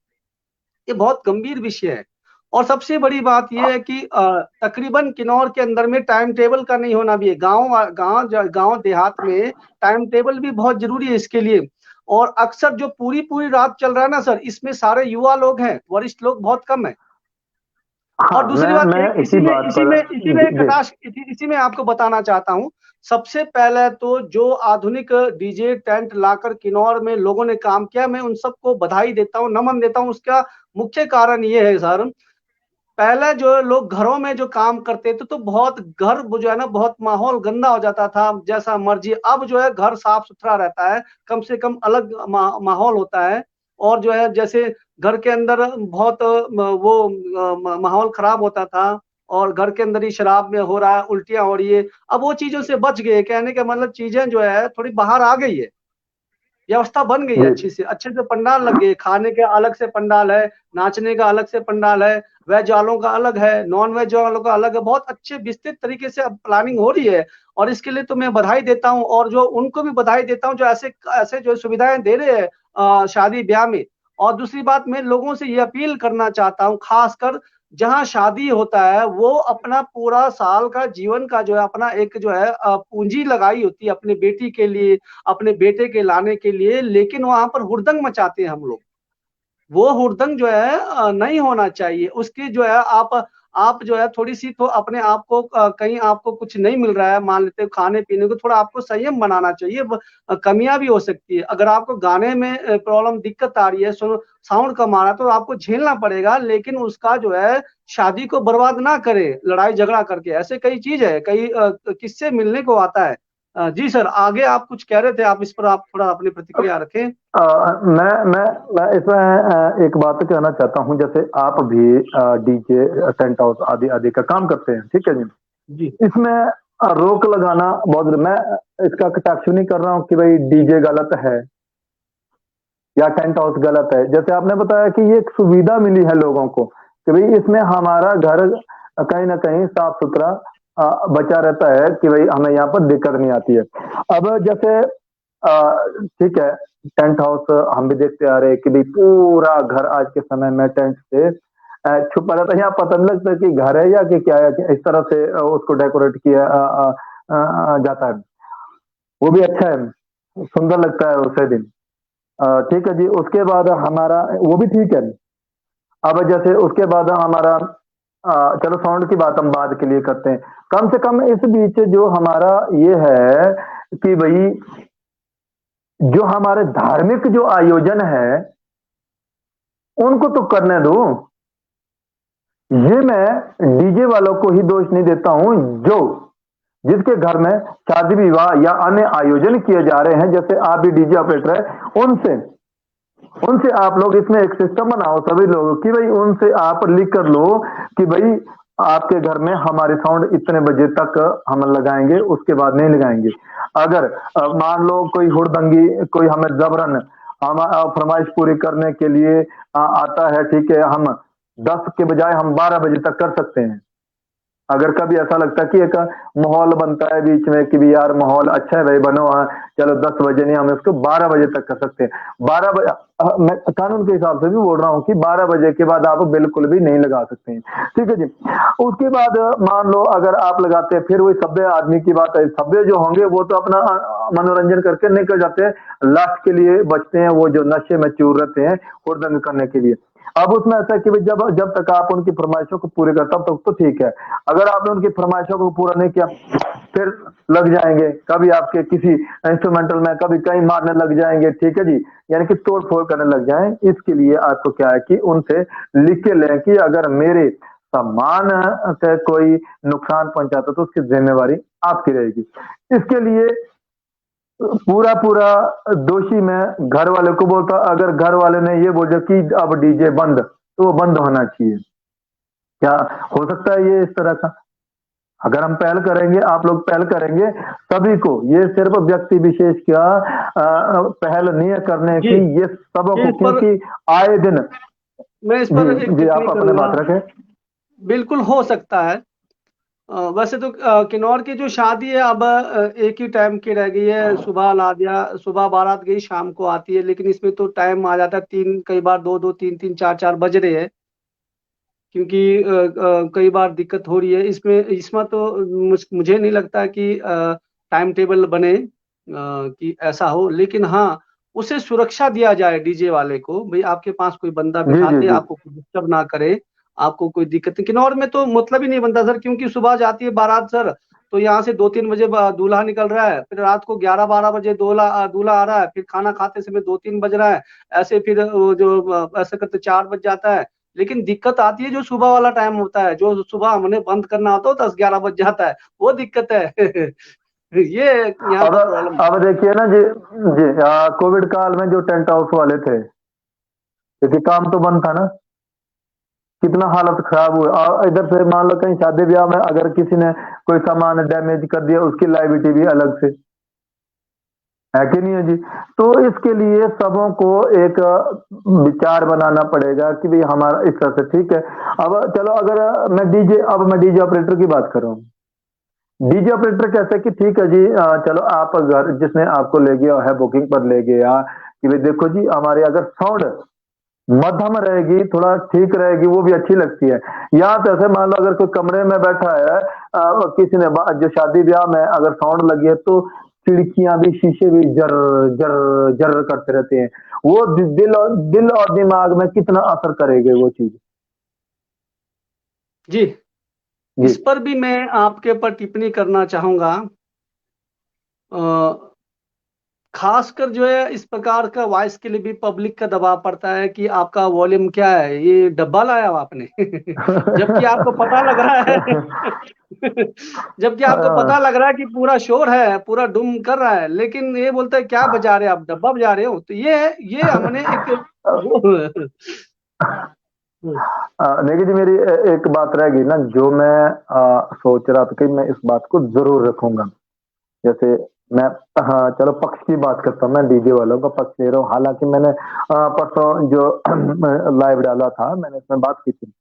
ये बहुत गंभीर विषय है। और सबसे बड़ी बात ये है कि तकरीबन किन्नौर के अंदर में टाइम टेबल का नहीं होना भी है। गांव देहात में टाइम टेबल भी बहुत जरूरी है इसके लिए। और अक्सर जो पूरी पूरी रात चल रहा है ना सर, इसमें सारे युवा लोग हैं, वरिष्ठ लोग बहुत कम है। हाँ, और दूसरी बात मैं एक इसी बात पर, इसी में जी कटाश इसी में आपको बताना चाहता हूँ। सबसे पहले तो जो आधुनिक डीजे टेंट लाकर किन्नौर में लोगों ने काम किया, मैं उन सबको बधाई देता हूँ, नमन देता हूँ। उसका मुख्य कारण ये है सर, पहले जो लोग घरों में जो काम करते थे तो बहुत घर वो जो है ना, बहुत माहौल गंदा हो जाता था, जैसा मर्जी। अब जो है घर साफ सुथरा रहता है, कम से कम अलग माहौल होता है। और जो है जैसे घर के अंदर बहुत माहौल खराब होता था और घर के अंदर ही शराब में हो रहा है, उल्टियाँ हो रही है। अब वो चीज़ों से बच गए, कहने का मतलब चीज़ें जो है थोड़ी बाहर आ गई है। व्यवस्था बन गई है जी अच्छे से पंडाल लग गए, खाने के अलग से पंडाल है, नाचने का अलग से पंडाल है, वेज वालों का अलग है, नॉन वेज वालों का अलग है। बहुत अच्छे विस्तृत तरीके से अब प्लानिंग हो रही है और इसके लिए तो मैं बधाई देता हूँ और जो उनको भी बधाई देता हूँ जो ऐसे ऐसे जो सुविधाएं दे रहे हैं शादी ब्याह में। और दूसरी बात मैं लोगों से ये अपील करना चाहता हूँ, खासकर जहाँ शादी होता है वो अपना पूरा साल का जीवन का जो है अपना एक जो है पूंजी लगाई होती है अपनी बेटी के लिए, अपने बेटे के लाने के लिए, लेकिन वहाँ पर हुड़दंग मचाते हैं हम लोग। वो हुड़दंग जो है नहीं होना चाहिए। उसकी जो है आप जो है थोड़ी-सी तो अपने आप को कहीं आपको कुछ नहीं मिल रहा है, मान लेते हो खाने-पीने को, थोड़ा आपको संयम बनाना चाहिए। कमियाँ भी हो सकती है। अगर आपको गाने में प्रॉब्लम दिक्कत आ रही है, साउंड कम आ रहा है तो आपको झेलना पड़ेगा, लेकिन उसका जो है शादी को बर्बाद ना करें, लड़ाई-झगड़ा करके। ऐसे कई चीज़ है, कई किस्से मिलने को आता है। जी सर, आगे आप कुछ कह रहे थे, आप इस पर आप थोड़ा अपनी प्रतिक्रिया रखें। मैं इसमें एक बात कहना चाहता हूँ, जैसे आप भी डीजे टेंट हाउस आदि आदि का काम करते हैं, ठीक है जी। जी। इसमें रोक लगाना बहुत, मैं इसका कटाक्ष नहीं कर रहा हूँ कि भाई डीजे गलत है या टेंट हाउस गलत है। जैसे आपने बताया कि ये एक सुविधा मिली है लोगों को कि भाई इसमें हमारा घर कहीं ना कहीं साफ सुथरा बचा रहता है कि भाई हमें यहाँ पर दिक्कत नहीं आती है। अब जैसे ठीक है, टेंट हाउस हम भी देखते आ रहे हैं कि भाई पूरा घर आज के समय में टेंट से छुपा रहता है। यहाँ पता नहीं लगता कि घर है या कि क्या है, कि इस तरह से उसको डेकोरेट किया जाता है। वो भी अच्छा है, सुंदर लगता है उसे दिन। ठीक है जी। उसके बाद हमारा वो भी ठीक है। अब जैसे उसके बाद हमारा चलो साउंड की बात हम बाद के लिए करते हैं। कम से कम इस बीच जो हमारा ये है कि भाई जो हमारे धार्मिक जो आयोजन है उनको तो करने दो। ये मैं डीजे वालों को ही दोष नहीं देता हूं, जो जिसके घर में शादी विवाह या अन्य आयोजन किए जा रहे हैं, जैसे आप भी डीजे ऑपरेटर है, उनसे उनसे आप लोग इसमें एक सिस्टम बनाओ सभी लोगों की, भाई उनसे आप लिख कर लो कि भाई आपके घर में हमारे साउंड इतने बजे तक हम लगाएंगे, उसके बाद नहीं लगाएंगे। अगर मान लो कोई हुड़दंगी कोई हमें जबरन हम फरमाइश पूरी करने के लिए आता है, ठीक है, हम 10 के बजाय हम 12 बजे तक कर सकते हैं। अगर कभी ऐसा लगता है कि एक माहौल बनता है बीच में कि भी यार माहौल अच्छा है भाई बनो, चलो 10 बजे नहीं, हम इसको 12 बजे तक कर सकते हैं। 12 बजे मैं कानून के हिसाब से भी बोल रहा हूँ कि 12 बजे के बाद आप बिल्कुल भी नहीं लगा सकते हैं, ठीक है जी। उसके बाद मान लो अगर आप लगाते हैं, फिर वही सभ्य आदमी की बात है, सभ्य जो होंगे वो तो अपना मनोरंजन करके निकल जाते हैं, लास्ट के लिए बचते हैं वो जो नशे में चूर रहते हैं हुड़दंग करने के लिए। अब उसमें ऐसा है कि भाई जब जब तक आप उनकी फरमाइशों को पूरे करते तब तक तो ठीक है। अगर आपने उनकी फरमाइशों को पूरा नहीं किया फिर लग जाएंगे, कभी आपके किसी इंस्ट्रूमेंटल में कभी कहीं मारने लग जाएंगे, ठीक है जी, यानी कि तोड़ फोड़ करने लग जाएं। इसके लिए आपको क्या है कि उनसे लिख के लें कि अगर मेरे सम्मान से कोई नुकसान पहुंचाता तो उसकी जिम्मेवारी आपकी रहेगी। इसके लिए पूरा पूरा दोषी मैं घर वाले को बोलता, अगर घर वाले ने ये बोला कि अब डीजे बंद, तो वो बंद होना चाहिए। क्या हो सकता है ये इस तरह का? अगर हम पहल करेंगे, आप लोग पहल करेंगे सभी को, ये सिर्फ व्यक्ति विशेष का पहल नहीं है करने जी, की, ये सबों जी, को, इस पर क्योंकि आए दिन मैं इस पर एक जी जी टिप्पणी आप अपने करूंगा। बात रखें। बिल्कुल हो सकता है। वैसे तो किन्नौर की जो शादी है अब एक ही टाइम की रह गई है, सुबह ला दिया, सुबह बारात गई शाम को आती है, लेकिन इसमें तो टाइम आ जाता है तीन, कई बार दो दो तीन तीन चार चार बज रहे हैं, क्योंकि कई बार दिक्कत हो रही है इसमें। इसमें तो मुझे नहीं लगता कि टाइम टेबल बने कि ऐसा हो, लेकिन हाँ उसे सुरक्षा दिया जाए डीजे वाले को, भाई आपके पास कोई बंदा जी बिठा जी दे, जी आपको कोई डिस्टर्ब ना करे, आपको कोई दिक्कत नहीं। किन्नौर में तो मतलब ही नहीं बनता सर, क्योंकि सुबह जाती है बारात सर, तो यहाँ से 2-3 बजे दूल्हा निकल रहा है, फिर रात को 11-12 बजे दूल्हा दूल्हा आ रहा है, फिर खाना खाते समय 2-3 बज रहा है, ऐसे फिर वो जो ऐसे करते 4 बज जाता है। लेकिन दिक्कत आती है जो सुबह वाला टाइम होता है, जो सुबह हमने बंद करना होता है 10-11 बज जाता है, वो दिक्कत है। ये यहाँ अब पर प्रॉब्लम है। अब देखिए ना जी, जी कोविड काल में जो टेंट हाउस वाले थे क्योंकि काम तो बंद था ना। कितना हालत खराब हुई। और इधर से मान लो कहीं शादी ब्याह में अगर किसी ने कोई सामान डैमेज कर दिया, उसकी लाइबिलिटी भी अलग से है कि नहीं है जी। तो इसके लिए सबों को एक विचार बनाना पड़ेगा कि भाई हमारा इस तरह से ठीक है। अब चलो अगर मैं डीजे ऑपरेटर की बात कर रहा हूँ। डीजे ऑपरेटर कैसे कि ठीक है जी, चलो आप घर जिसने आपको ले गया है बुकिंग पर ले गया कि भाई देखो जी हमारे अगर साउंड मध्यम रहेगी, थोड़ा ठीक रहेगी, वो भी अच्छी लगती है। या तो ऐसे मान लो अगर कोई कमरे में बैठा है, किसी ने जो शादी ब्याह में अगर साउंड लगी है तो खिड़कियां भी शीशे भी जर जर जर करते रहते हैं। वो दिल और दिमाग में कितना असर करेगी वो चीज। जी, जी इस पर भी मैं आपके ऊपर टिप्पणी करना चाहूंगा। अ, खासकर जो है इस प्रकार का वॉइस के लिए भी पब्लिक का दबाव पड़ता है कि आपका वॉल्यूम क्या है, ये डब्बा लाया हो आपने जबकि आपको पता लग रहा है जबकि आपको पता लग रहा है कि पूरा शोर है, पूरा डूम कर रहा है, लेकिन ये बोलते हैं क्या बजा रहे हो आप, डब्बा बजा रहे हो। तो ये हमने एक वो देखिए जी, मेरी एक बात रहेगी ना जो मैं सोच रहा था कि मैं इस बात को जरूर रखूंगा। जैसे मैं, हाँ चलो पक्ष की बात करता हूँ, मैं डीजे वालों का पक्ष ले रहा हूँ। हालांकि मैंने परसों जो लाइव डाला था मैंने इसमें बात की थी।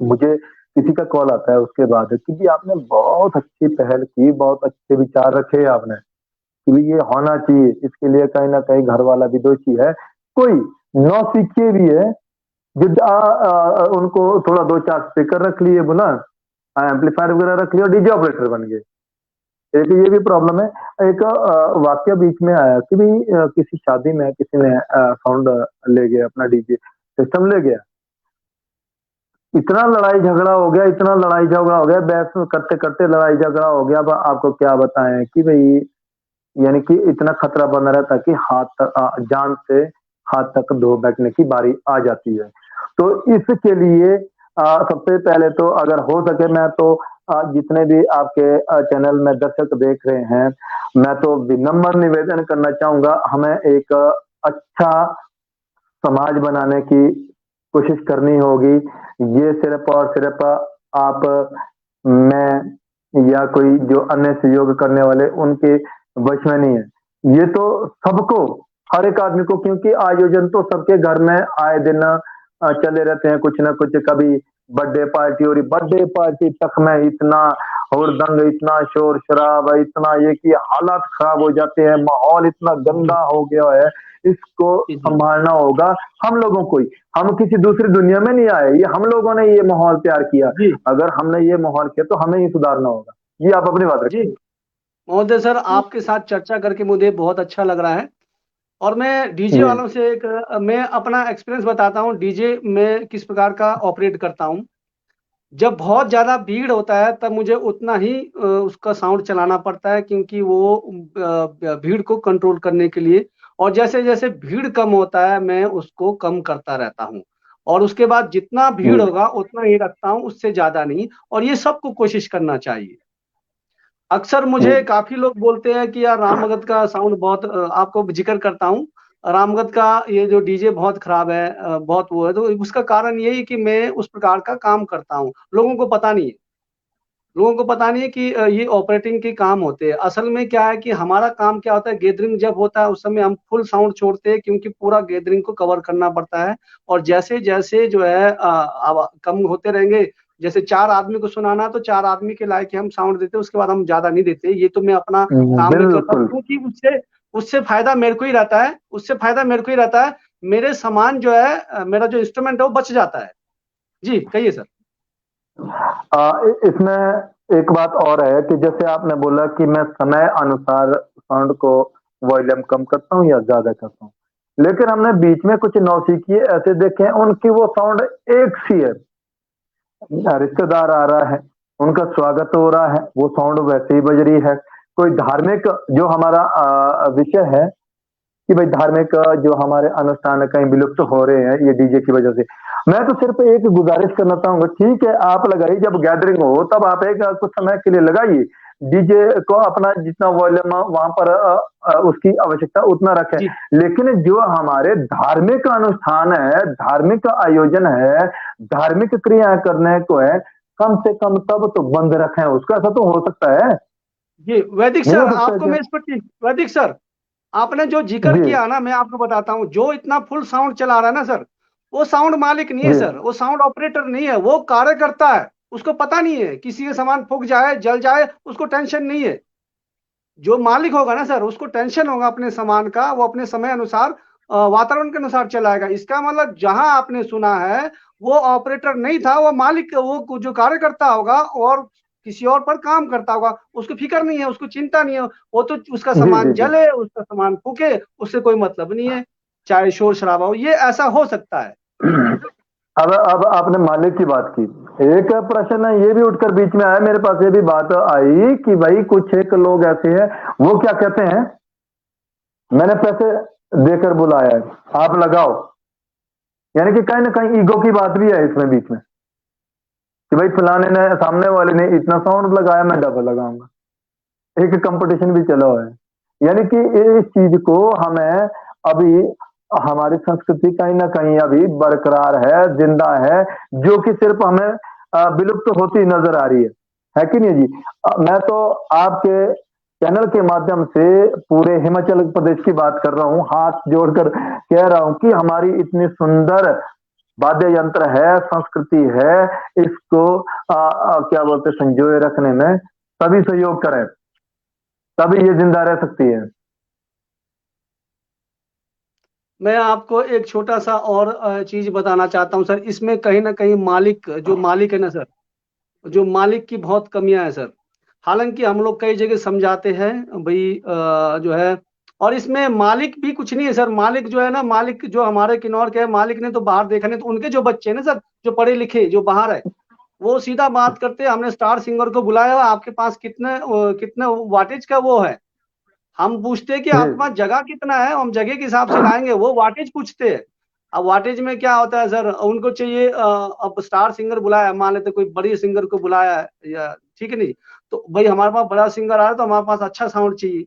मुझे किसी का कॉल आता है उसके बाद कि जी आपने बहुत अच्छी पहल की, बहुत अच्छे विचार रखे आपने कि भाई ये होना चाहिए। इसके लिए कहीं ना कहीं घर वाला भी दोषी है, कोई नौसिखिए भी है जो उनको थोड़ा दो चार स्पीकर रख लिए, बोला एम्पलीफायर वगैरह रख लिया और डीजे ऑपरेटर बन गए। एक ये भी प्रॉब्लम है। एक वाक्य बीच में आया कि भाई किसी शादी में किसी ने साउंड ले गया, अपना डीजे सिस्टम ले गया। इतना लड़ाई झगड़ा हो गया, इतना लड़ाई झगड़ा हो गया, बहस करते करते लड़ाई झगड़ा हो गया। अब आपको क्या बताएं कि भाई यानी कि इतना खतरा बना रहता कि जान से हाथ तक धो बैठने की बारी आ जाती है। तो इसके लिए सबसे पहले तो अगर हो सके मैं तो जितने भी आपके चैनल में दर्शक देख रहे हैं, मैं तो विनम्र निवेदन करना चाहूंगा, हमें एक अच्छा समाज बनाने की कोशिश करनी होगी। ये सिर्फ और सिर्फ आप, मैं या कोई जो अन्य सहयोग करने वाले उनके वश में नहीं है। ये तो सबको, हर एक आदमी को, क्योंकि आयोजन तो सबके घर में आए दिन चले रहते हैं कुछ ना कुछ। कभी बर्थडे पार्टी, और बर्थडे पार्टी तक में इतना हुड़दंग, इतना शोर शराबा, इतना ये कि हालात खराब हो जाते हैं, माहौल इतना गंदा हो गया है। इसको जी संभालना होगा हम लोगों को ही। हम किसी दूसरी दुनिया में नहीं आए, ये हम लोगों ने ये माहौल तैयार किया। जी अगर हमने ये माहौल किया तो हमें ही सुधारना होगा। ये आप अपनी बात जी, रखें। महोदय सर आपके साथ चर्चा करके मुझे बहुत अच्छा लग रहा है। और मैं डीजे जी वालों से मैं अपना एक्सपीरियंस बताता हूँ, डीजे में किस प्रकार का ऑपरेट करता हूँ। जब बहुत ज़्यादा भीड़ होता है तब मुझे उतना ही उसका साउंड चलाना पड़ता है, क्योंकि वो भीड़ को कंट्रोल करने के लिए। और जैसे जैसे भीड़ कम होता है मैं उसको कम करता रहता हूँ, और उसके बाद जितना जी भीड़ होगा उतना ही रखता हूँ, उससे ज़्यादा नहीं। और ये सबको कोशिश करना चाहिए। अक्सर जी मुझे काफी लोग बोलते हैं कि यार राम भगत का साउंड बहुत आपको जिक्र करता हूँ, राम भगत का ये जो डीजे बहुत खराब है, बहुत वो है। तो उसका कारण यही है कि मैं उस प्रकार का काम करता हूँ, लोगों को पता नहीं है। लोगों को पता नहीं है कि ये ऑपरेटिंग के काम होते हैं। असल में क्या है कि हमारा काम क्या होता है, गैदरिंग जब होता है उस समय हम फुल साउंड छोड़ते हैं, क्योंकि पूरा गैदरिंग को कवर करना पड़ता है। और जैसे जैसे जो है अब कम होते रहेंगे, जैसे 4 आदमी को सुनाना तो 4 आदमी के लायक ही हम साउंड देते हैं, उसके बाद हम ज़्यादा नहीं देते। ये तो मैं अपना काम में करता हूँ, बिल्कुल। क्योंकि उससे उससे फ़ायदा मेरे को ही रहता है, उससे फ़ायदा मेरे को ही रहता है। मेरे सामान जो है मेरा जो इंस्ट्रूमेंट है वो बच जाता है। जी, कहिए सर। इसमें एक बात और है कि जैसे आपने बोला कि मैं समय अनुसार साउंड को वॉल्यूम कम करता हूँ या ज्यादा करता हूँ, लेकिन हमने बीच में कुछ नौसिखिए ऐसे देखे हैं उनकी वो साउंड एक सी है। रिश्तेदार आ रहा है, उनका स्वागत हो रहा है, वो साउंड वैसे ही बज रही है। कोई धार्मिक जो हमारा विषय है कि भाई धार्मिक जो हमारे अनुष्ठान कहीं विलुप्त हो रहे हैं ये डीजे की वजह से। मैं तो सिर्फ एक गुजारिश करना चाहूंगा, ठीक है आप लगाइए, जब गैदरिंग हो तब आप एक कुछ समय के लिए लगाइए डीजे को, अपना जितना वॉल्यूम वहां पर उसकी आवश्यकता उतना रखें। जी लेकिन जो हमारे धार्मिक अनुष्ठान है, धार्मिक आयोजन है, धार्मिक क्रियाएं करने को है, कम से कम तब तो बंद रखें उसको। ऐसा तो हो सकता है, जी वैदिक नहीं सर, हो सकता है आपको क्या? मैं इस पर, वैदिक सर आपने जो जिक्र जी किया ना, मैं आपको बताता हूँ, जो इतना फुल साउंड चला रहा है ना सर, वो साउंड मालिक नहीं है जी सर, वो साउंड ऑपरेटर नहीं है, वो कार्यकर्ता है। उसको पता नहीं है किसी का सामान फूक जाए जल जाए, उसको टेंशन नहीं है। जो मालिक होगा ना सर, उसको टेंशन होगा अपने सामान का, वो अपने समय अनुसार वातावरण के अनुसार चलाएगा। इसका मतलब जहां आपने सुना है वो ऑपरेटर नहीं था, वो मालिक, वो जो कार्यकर्ता होगा और किसी और पर काम करता होगा, उसको फिक्र नहीं है, उसको चिंता नहीं है। वो तो उसका जी सामान जी जी। जले, उसका सामान फूके, उससे कोई मतलब नहीं है, चाहे शोर शराबा हो। ये ऐसा हो सकता है। अब आपने मालिक की बात की, एक प्रश्न ये भी उठकर बीच में आया, मेरे पास ये भी बात आई कि भाई कुछ एक लोग ऐसे हैं, वो क्या कहते हैं, मैंने पैसे देकर बुलाया है आप लगाओ, यानी कि कहीं ना कहीं ईगो की बात भी है इसमें बीच में, कि भाई फलाने ने, सामने वाले ने इतना साउंड लगाया, मैं डबल लगाऊंगा। एक कंपटीशन भी चला हुआ है, यानी कि इस चीज को हमें अभी, हमारी संस्कृति कहीं ना कहीं अभी बरकरार है, जिंदा है, जो कि सिर्फ हमें विलुप्त होती नजर आ रही है कि नहीं जी? मैं तो आपके चैनल के माध्यम से पूरे हिमाचल प्रदेश की बात कर रहा हूँ, हाथ जोड़कर कह रहा हूँ कि हमारी इतनी सुंदर वाद्य यंत्र है, संस्कृति है, इसको क्या बोलते, संजोए रखने में सभी सहयोग करें, तभी ये जिंदा रह सकती है। मैं आपको एक छोटा सा और चीज बताना चाहता हूँ सर। इसमें कहीं ना कहीं मालिक, जो मालिक है ना सर, जो मालिक की बहुत कमियां हैं सर। हालांकि हम लोग कई जगह समझाते हैं भाई, जो है, और इसमें मालिक भी कुछ नहीं है सर। मालिक जो है ना, मालिक जो हमारे किन्नौर के है, मालिक ने तो बाहर देखा नहीं, तो उनके जो बच्चे हैं ना सर, जो पढ़े लिखे जो बाहर है, वो सीधा बात करते हैं, हमने स्टार सिंगर को बुलाया हुआ, आपके पास कितने कितने वाटेज का वो है। हम पूछते हैं कि जी आपके पास जगह कितना है, हम जगह के हिसाब से लाएंगे, वो वाटेज पूछते हैं। अब वाटेज में क्या होता है सर, उनको चाहिए अब स्टार सिंगर बुलाया, मान लेते कोई बड़ी सिंगर को बुलाया है, या ठीक है नहीं, तो भाई हमारे पास बड़ा सिंगर आ रहा है, तो हमारे पास अच्छा साउंड चाहिए।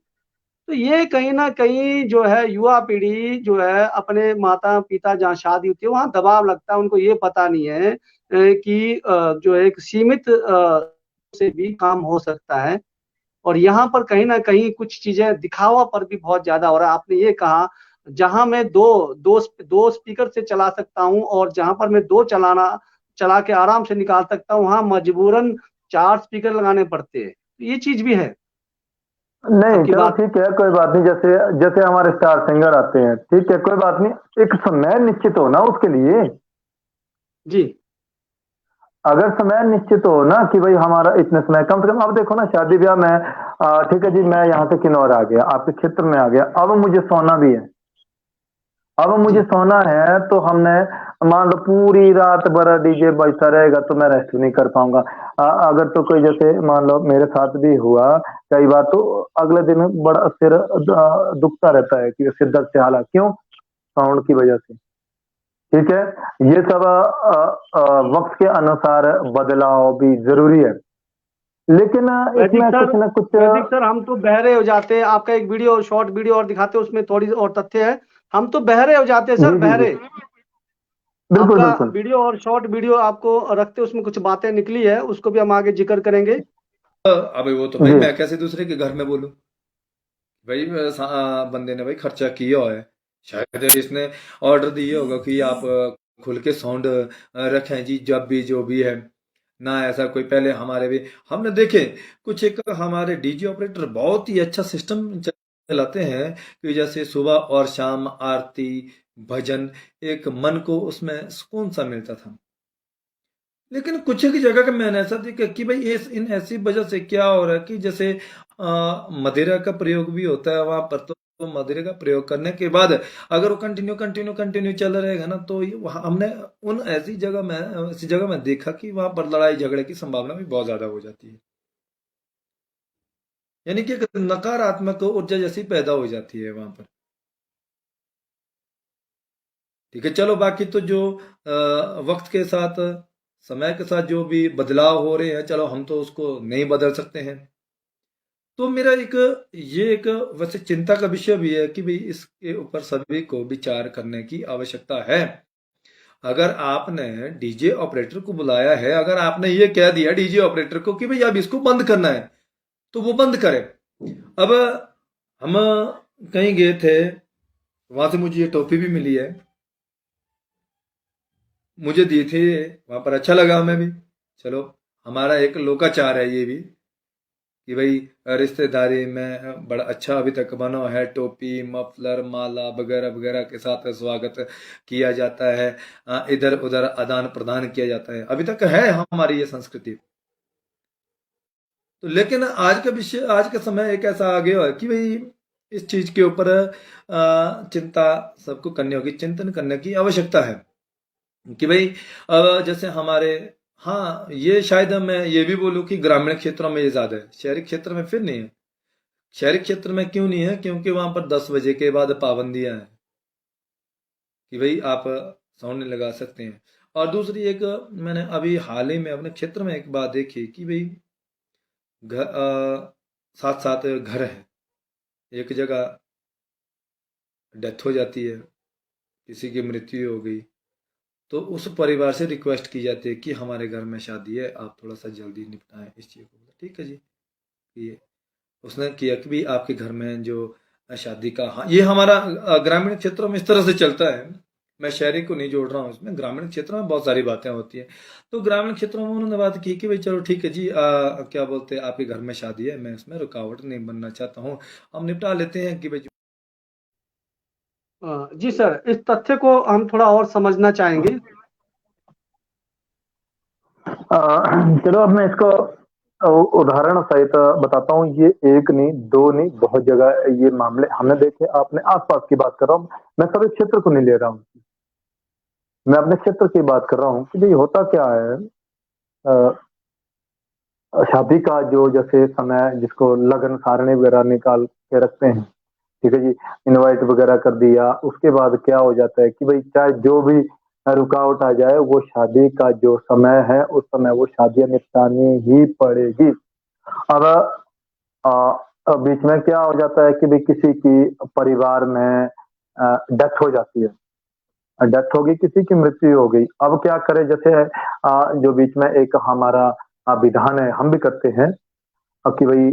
तो ये कहीं ना कहीं जो है युवा पीढ़ी जो है, अपने माता पिता जहाँ शादी होती है वहाँ दबाव लगता है, उनको ये पता नहीं है कि जो एक सीमित से भी काम हो सकता है। और यहाँ पर कहीं ना कहीं कुछ चीजें दिखावा पर भी बहुत ज्यादा हो रहा है। आपने ये कहा, जहां मैं दो स्पीकर से चला सकता हूँ, और जहां पर मैं दो चला के आराम से निकाल सकता हूँ, वहां मजबूरन चार स्पीकर लगाने पड़ते हैं। तो ये चीज भी है नहीं, आपकी चलो बात। ठीक है, कोई बात नहीं, जैसे जैसे हमारे स्टार सिंगर आते हैं, ठीक है, कोई बात नहीं, एक समय निश्चित हो ना उसके लिए। जी अगर समय निश्चित हो ना कि भाई हमारा इतने समय, कम से कम अब देखो ना शादी ब्याह में, ठीक है जी, मैं यहाँ से किन्नौर आ गया, आपके क्षेत्र में आ गया, अब मुझे सोना भी है, अब मुझे जी सोना है, तो हमने मान लो पूरी रात भर डीजे बजता रहेगा तो मैं रेस्ट नहीं कर पाऊंगा। अगर तो कोई, जैसे मान लो मेरे साथ भी हुआ कई बार, तो अगले दिन बड़ा सिर दुखता रहता है, कि सिर दर्द से, हालात क्यों, साउंड की वजह से। ठीक है, ये सब वक्त के अनुसार बदलाव भी जरूरी है, लेकिन वैदिक इसमें सर, कुछ ना कुछ वैदिक सर हम तो बहरे हो जाते हैं। आपका एक वीडियो और शॉर्ट वीडियो और दिखाते हैं, उसमें थोड़ी और तथ्य है। हम तो बहरे हो जाते हैं सर, जी जी जी, बहरे। बिल्कुल आपका बिल्कुल। वीडियो और शॉर्ट वीडियो आपको रखते, उसमें कुछ बातें निकली है, उसको भी हम आगे जिक्र करेंगे। अबे वो तो भाई जी मैं कैसे दूसरे के घर में बोलूं। भाई बंदे ने भाई खर्चा किया है, शायद इसने ऑर्डर दिया होगा कि आप खुल के साउंड रखें जी, जब भी जो भी है ना। ऐसा कोई पहले हमारे भी हमने देखे, कुछ एक हमारे डीजे ऑपरेटर बहुत ही अच्छा सिस्टम चलाते हैं, कि जैसे सुबह और शाम आरती भजन, एक मन को उसमें सुकून सा मिलता था। लेकिन कुछ एक जगह का मैंने ऐसा देखा कि भाई इस इन ऐसी वजह से क्या हो रहा है कि जैसे मदिरा का प्रयोग भी होता है वहां पर, तो मदिरा का प्रयोग करने के बाद अगर वो कंटिन्यू कंटिन्यू कंटिन्यू चल रहेगा ना, तो हमने उन ऐसी जगह में देखा कि वहां पर लड़ाई झगड़े की संभावना भी बहुत ज्यादा हो जाती है, यानी कि एक नकारात्मक ऊर्जा जैसी पैदा हो जाती है वहां पर। ठीक है, चलो बाकी तो जो वक्त के साथ, समय के साथ जो भी बदलाव हो रहे हैं, चलो हम तो उसको नहीं बदल सकते हैं। तो मेरा एक वैसे चिंता का विषय भी है कि भाई इसके ऊपर सभी को विचार करने की आवश्यकता है। अगर आपने डीजे ऑपरेटर को बुलाया है, अगर आपने ये कह दिया डीजे ऑपरेटर को कि भाई अब इसको बंद करना है, तो वो बंद करे। अब हम कहीं गए थे, वहां से मुझे ये टोपी भी मिली है, मुझे दी थी, वहां पर अच्छा लगा हमें भी। चलो, हमारा एक लोकाचार है ये भी कि भाई रिश्तेदारी में बड़ा अच्छा अभी तक बना है, टोपी मफलर माला वगैरह वगैरह के साथ स्वागत किया जाता है, इधर उधर आदान प्रदान किया जाता है, अभी तक है हमारी ये संस्कृति। तो लेकिन आज का विषय, आज का समय एक ऐसा आ गया है कि भाई इस चीज के ऊपर चिंता सबको करनी होगी, चिंतन करने की आवश्यकता है कि भाई जैसे हमारे, हाँ ये शायद मैं ये भी बोलूँ कि ग्रामीण क्षेत्रों में ये ज्यादा है, शहरी क्षेत्र में फिर नहीं है। शहरी क्षेत्र में क्यों नहीं है? क्योंकि वहां पर 10 बजे के बाद पाबंदियां हैं कि भाई आप साउंड नहीं लगा सकते हैं। और दूसरी एक, मैंने अभी हाल ही में अपने क्षेत्र में एक बात देखी कि भाई घर साथ साथ घर है, एक जगह डेथ हो जाती है, किसी की मृत्यु हो गई, तो उस परिवार से रिक्वेस्ट की जाती है कि हमारे घर में शादी है, आप थोड़ा सा जल्दी निपटाएं इस चीज़ को। ठीक है जी, ये उसने किया कि भाई आपके घर में जो शादी का, हाँ ये हमारा ग्रामीण क्षेत्रों में इस तरह से चलता है। मैं शहरी को नहीं जोड़ रहा हूँ इसमें, ग्रामीण क्षेत्रों में बहुत सारी बातें होती हैं। तो ग्रामीण क्षेत्रों में उन्होंने बात की कि भाई चलो ठीक है जी, क्या बोलते हैं, आपके घर में शादी है, मैं इसमें रुकावट नहीं बनना चाहता हूँ, हम निपटा लेते हैं कि भाई। जी सर, इस तथ्य को हम थोड़ा और समझना चाहेंगे। चलो अब मैं इसको उदाहरण सहित बताता हूँ। ये एक नहीं, दो नहीं, बहुत जगह ये मामले हमने देखे। अपने आसपास की बात कर रहा हूँ, मैं सभी क्षेत्र को नहीं ले रहा हूँ, मैं अपने क्षेत्र की बात कर रहा हूँ कि भाई होता क्या है। शादी का जो जैसे समय, जिसको लगन सारणी वगैरह निकाल के रखते हैं, ठीक है जी, इनवाइट वगैरह कर दिया, उसके बाद क्या हो जाता है कि भाई चाहे जो भी रुकावट आ जाए, वो शादी का जो समय है उस समय वो शादियां निपटानी ही पड़ेगी। अब बीच में क्या हो जाता है कि भाई किसी की परिवार में डेथ हो जाती है, डेथ हो गई, किसी की मृत्यु हो गई। अब क्या करे, जैसे जो बीच में एक हमारा विधान है, हम भी करते हैं कि भाई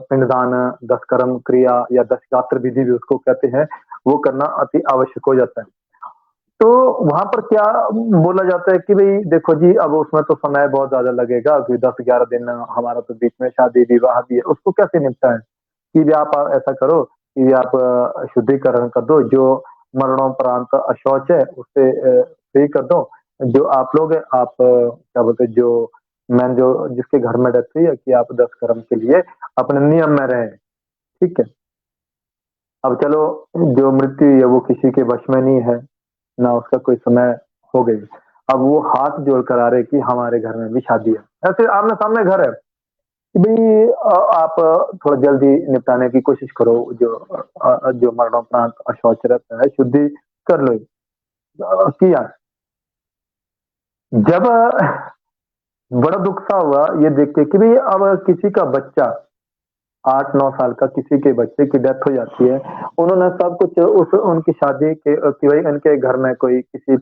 पिंडदान, 10 कर्म क्रिया या 10 गात्र विधि भी उसको कहते हैं, वो करना अति आवश्यक हो जाता है। तो वहां पर क्या बोला जाता है कि भाई देखो जी, अब उसमें तो समय बहुत ज्यादा लगेगा, क्योंकि 10-11 दिन हमारा तो बीच में शादी विवाह भी है, उसको कैसे निपटाएं कि भी आप ऐसा करो कि भी आप शुद्धिकरण कर दो, जो मरणोपरांत अशौच है उससे फ्री कर दो। जो आप लोग हैं, आप क्या बोलते हैं, जो मैन जो जिसके घर में डेथ हुई है, कि आप 10 कर्म के लिए अपने नियम में रहें। ठीक है, अब चलो, जो मृत्यु है वो किसी के वश में नहीं है, ना उसका कोई समय हो गई। अब वो हाथ जोड़ कर आ रहे कि हमारे घर में भी शादी है, ऐसे आमने सामने घर है कि भाई आप थोड़ा जल्दी निपटाने की कोशिश करो, जो मरणोपरांत अशौच रहता है, शुद्धि कर लो। किया, जब बड़ा दुख सा हुआ ये देख के कि भाई अब किसी का बच्चा 8-9 साल का, किसी के बच्चे की डेथ हो जाती है, उन्होंने सब कुछ उस उनकी शादी के कि भाई इनके घर में कोई किसी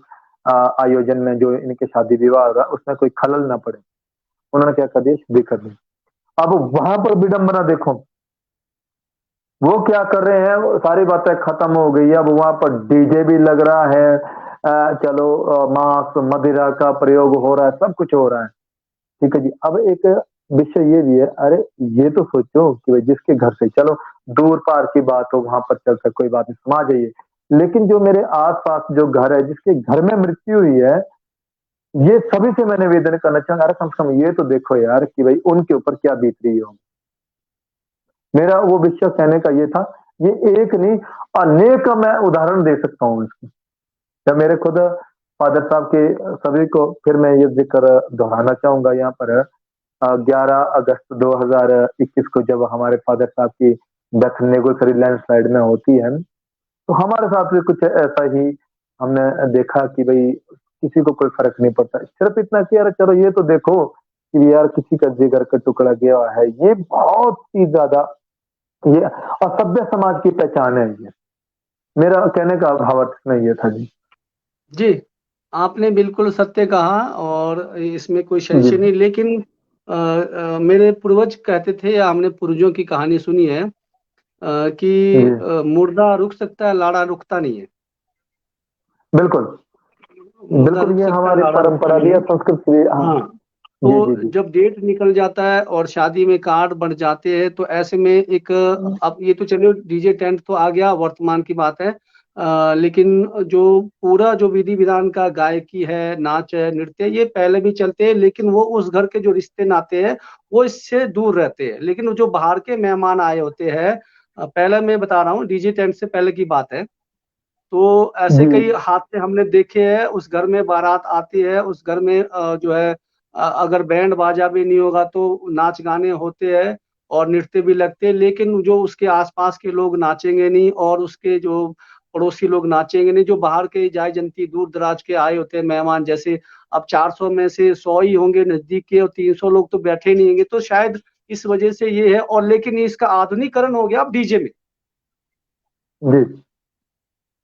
आयोजन में जो इनके शादी विवाह हो रहा है उसमें कोई खलल ना पड़े, उन्होंने क्या कर दिया, शुद्धि कर दी। अब वहां पर विडंबना देखो, वो क्या कर रहे हैं, वो सारी बातें खत्म हो गई, अब वहां पर डीजे भी लग रहा है, चलो मांस मदिरा का प्रयोग हो रहा है, सब कुछ हो रहा है। ठीक है जी, अब एक विषय ये भी है, अरे ये तो सोचो कि भाई जिसके घर से, चलो दूर पार की बात हो, वहां पर चलकर कोई बात नहीं, समा जाइए, लेकिन जो मेरे आसपास जो घर है, जिसके घर में मृत्यु हुई है, ये सभी से मैं निवेदन करना चाहूंगा, अरे कम से कम ये तो देखो यार कि भाई उनके ऊपर क्या बीत रही हो। मेरा वो विषय कहने का ये था, ये एक नहीं अनेक मैं उदाहरण दे सकता हूँ इसकी। जब मेरे खुद फादर साहब के, सभी को फिर मैं ये जिक्र दोहराना चाहूंगा यहाँ पर, 11 अगस्त 2021 को जब हमारे फादर साहब की डेथ नेगोसरी लैंडस्लाइड में होती है, तो हमारे साथ भी कुछ ऐसा ही हमने देखा कि भाई किसी को कोई फर्क नहीं पड़ता, सिर्फ इतना कि यार चलो ये तो देखो कि यार किसी का जिगर का टुकड़ा गया है, ये बहुत ही ज्यादा ये असभ्य समाज की पहचान है। ये मेरा कहने का भाव इसमें ये था जी। जी, आपने बिल्कुल सत्य कहा और इसमें कोई जी संशय नहीं, लेकिन मेरे पूर्वज कहते थे, या हमने पूर्वजों की कहानी सुनी है कि जी मुर्दा रुक सकता है, लाड़ा रुकता नहीं है। बिल्कुल मुर्दा बिल्कुल, रुक ये सकता है, हमारी लाड़ा रुकता परंपरा नहीं भी है। है, संस्कृति भी। हाँ हाँ, जी जी तो जी। जब डेट निकल जाता है और शादी में कार्ड बढ़ जाते हैं, तो ऐसे में एक, अब ये तो चलिए डीजे टेंट तो आ गया, वर्तमान की बात है। लेकिन जो पूरा जो विधि विधान का गायकी है, नाच है, नृत्य है, ये पहले भी चलते हैं, लेकिन वो उस घर के जो रिश्ते नाते हैं वो इससे दूर रहते हैं। लेकिन जो बाहर के मेहमान आए होते हैं, पहले मैं बता रहा हूँ, डीजे टेंट से पहले की बात है, तो ऐसे जी कई हादसे हमने देखे हैं। उस घर में बारात आती है, उस घर में जो है अगर बैंड बाजा भी नहीं होगा तो नाच गाने होते हैं और नृत्य भी लगते हैं, लेकिन जो उसके आसपास के लोग नाचेंगे नहीं और उसके जो पड़ोसी लोग नाचेंगे नहीं, जो बाहर के जाए जनती दूर दराज के आए होते हैं मेहमान, जैसे अब 400 में से 100 ही होंगे नजदीक के और 300 लोग तो बैठे नहीं होंगे, तो शायद इस वजह से ये है। और लेकिन इसका आधुनिकरण हो गया अब डीजे में। जी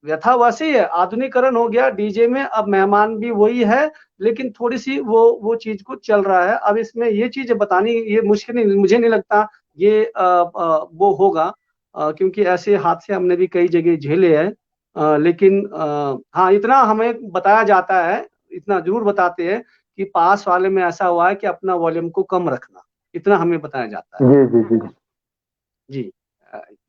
व्यथा वैसी है, आधुनिकरण हो गया डीजे में, अब मेहमान भी वही है, लेकिन थोड़ी सी वो चीज को चल रहा है। अब इसमें ये चीज बतानी ये मुश्किल नहीं, मुझे नहीं लगता ये वो होगा, क्योंकि ऐसे हादसे हमने भी कई जगह झेले हैं। लेकिन हाँ, इतना हमें बताया जाता है, इतना जरूर बताते हैं कि पास वाले में ऐसा हुआ है कि अपना वॉल्यूम को कम रखना, इतना हमें बताया जाता है। जी जी जी। जी,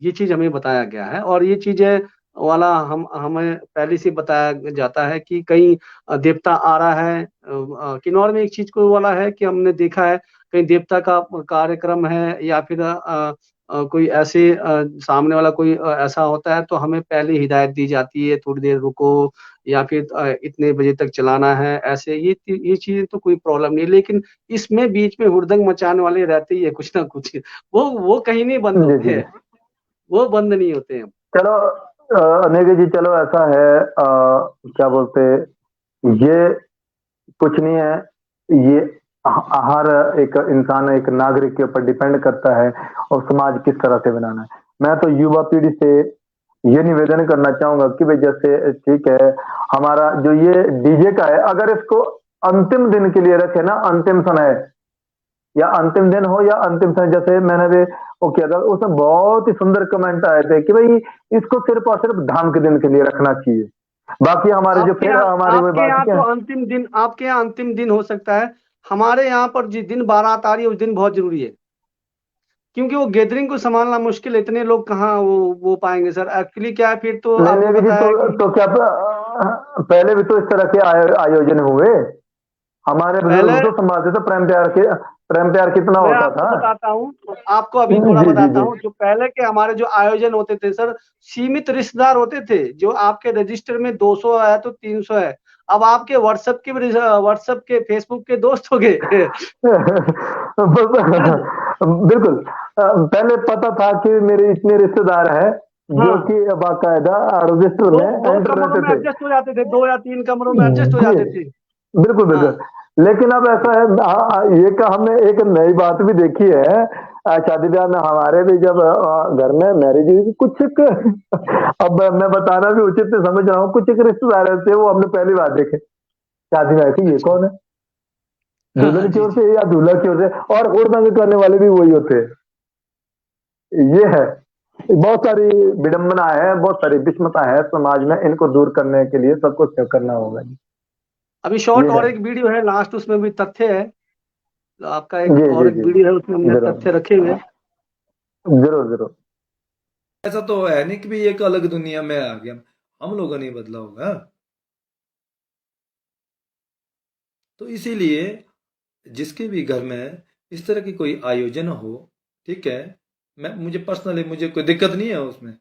ये चीज हमें बताया गया है और ये चीजें वाला हम हमें पहले से बताया जाता है कि कहीं देवता आ रहा है। किन्नौर में एक चीज को वाला है कि हमने देखा है कहीं देवता का कार्यक्रम है या फिर कोई ऐसे सामने वाला कोई ऐसा होता है, तो हमें पहले हिदायत दी जाती है, थोड़ी देर रुको या फिर इतने बजे तक चलाना है, ऐसे ये चीजें तो कोई प्रॉब्लम नहीं है। लेकिन इसमें बीच में हुड़दंग मचाने वाले रहते ही है कुछ ना कुछ, वो कहीं नहीं बंद जी होते जी हैं, वो बंद नहीं होते हैं। चलो अनेक जी, चलो ऐसा है, क्या बोलते, ये कुछ नहीं है, ये हर एक इंसान, एक नागरिक के ऊपर डिपेंड करता है और समाज किस तरह से बनाना है। मैं तो युवा पीढ़ी से ये निवेदन करना चाहूंगा कि भाई जैसे ठीक है, हमारा जो ये डीजे का है, अगर इसको अंतिम दिन के लिए रखे ना, अंतिम समय, या अंतिम दिन हो या अंतिम समय, जैसे मैंने भी वो किया था, उसमें बहुत ही सुंदर कमेंट आए थे कि भाई इसको सिर्फ और सिर्फ धाम के दिन के लिए रखना चाहिए, बाकी हमारे जो फिर हमारे वो बाकी क्या। आपके यहाँ अंतिम दिन हो सकता है, हमारे यहाँ पर जिस दिन बारात आ रही है उस दिन बहुत जरूरी है, क्योंकि वो गैदरिंग को संभालना मुश्किल है, इतने लोग कहाँ वो पाएंगे सर। एक्चुअली क्या है, फिर तो नहीं आपको नहीं जी, पता है कि तो क्या पहले भी तो इस तरह के आयोजन हुए, हमारे पहले, बुजुर्ग तो संभालते थे, प्रेम प्यार कितना मैं होता आपको था। बताता हूँ, आपको अभी थोड़ा जी जी बताता जी। हूँ, जो पहले के हमारे जो आयोजन होते थे सर, सीमित रिश्तेदार होते थे, जो आपके रजिस्टर में 200 है तो 300 है, अब आपके व्हाट्सएप के फेसबुक के दोस्त हो गए। बिल्कुल, पहले पता था कि मेरे इतने रिश्तेदार हैं जो हाँ, कि बाकायदा रजिस्टर दो में दो एंटर कमरों रहते में थे। एडजस्ट हो जाते थे, 2 या 3 कमरों में एडजस्ट हो जी जाते थे। बिल्कुल हाँ, बिल्कुल। लेकिन अब ऐसा है, ये का हमने एक नई बात भी देखी है, शादी ब्याह में हमारे भी जब घर में मैरिज हुई, कुछ एक अब मैं बताना भी उचित नहीं समझ रहा हूँ, कुछ एक रिश्तेदार ऐसे वो हमने पहली बार देखे शादी में, ऐसे ये अच्छा, कौन है, हाँ हाँ, दुल्हन की जी ओर जी। से या दूल्हा की ओर से, और हुड़दंग करने वाले भी वही होते हैं। ये है, बहुत सारी विडंबना है, बहुत सारी विषमता है समाज में, इनको दूर करने के लिए सब कुछ करना होगा जी। अभी शॉर्ट ये है। और एक वीडियो है लास्ट, उसमें भी तथ्य है, तो आपका एक जी और जी एक जी। वीडियो है, उसमें हमने जरूर तथ्य रखे हुए हैं। जरूर जरूर। ऐसा तो है नहीं कि भी एक अलग दुनिया में आ गया, हम लोगों ने बदला होगा। तो इसीलिए जिसके भी घर में इस तरह की कोई आयोजन हो, ठीक है, मैं मुझे पर्सनली मुझे कोई दिक्कत नहीं है उसमें।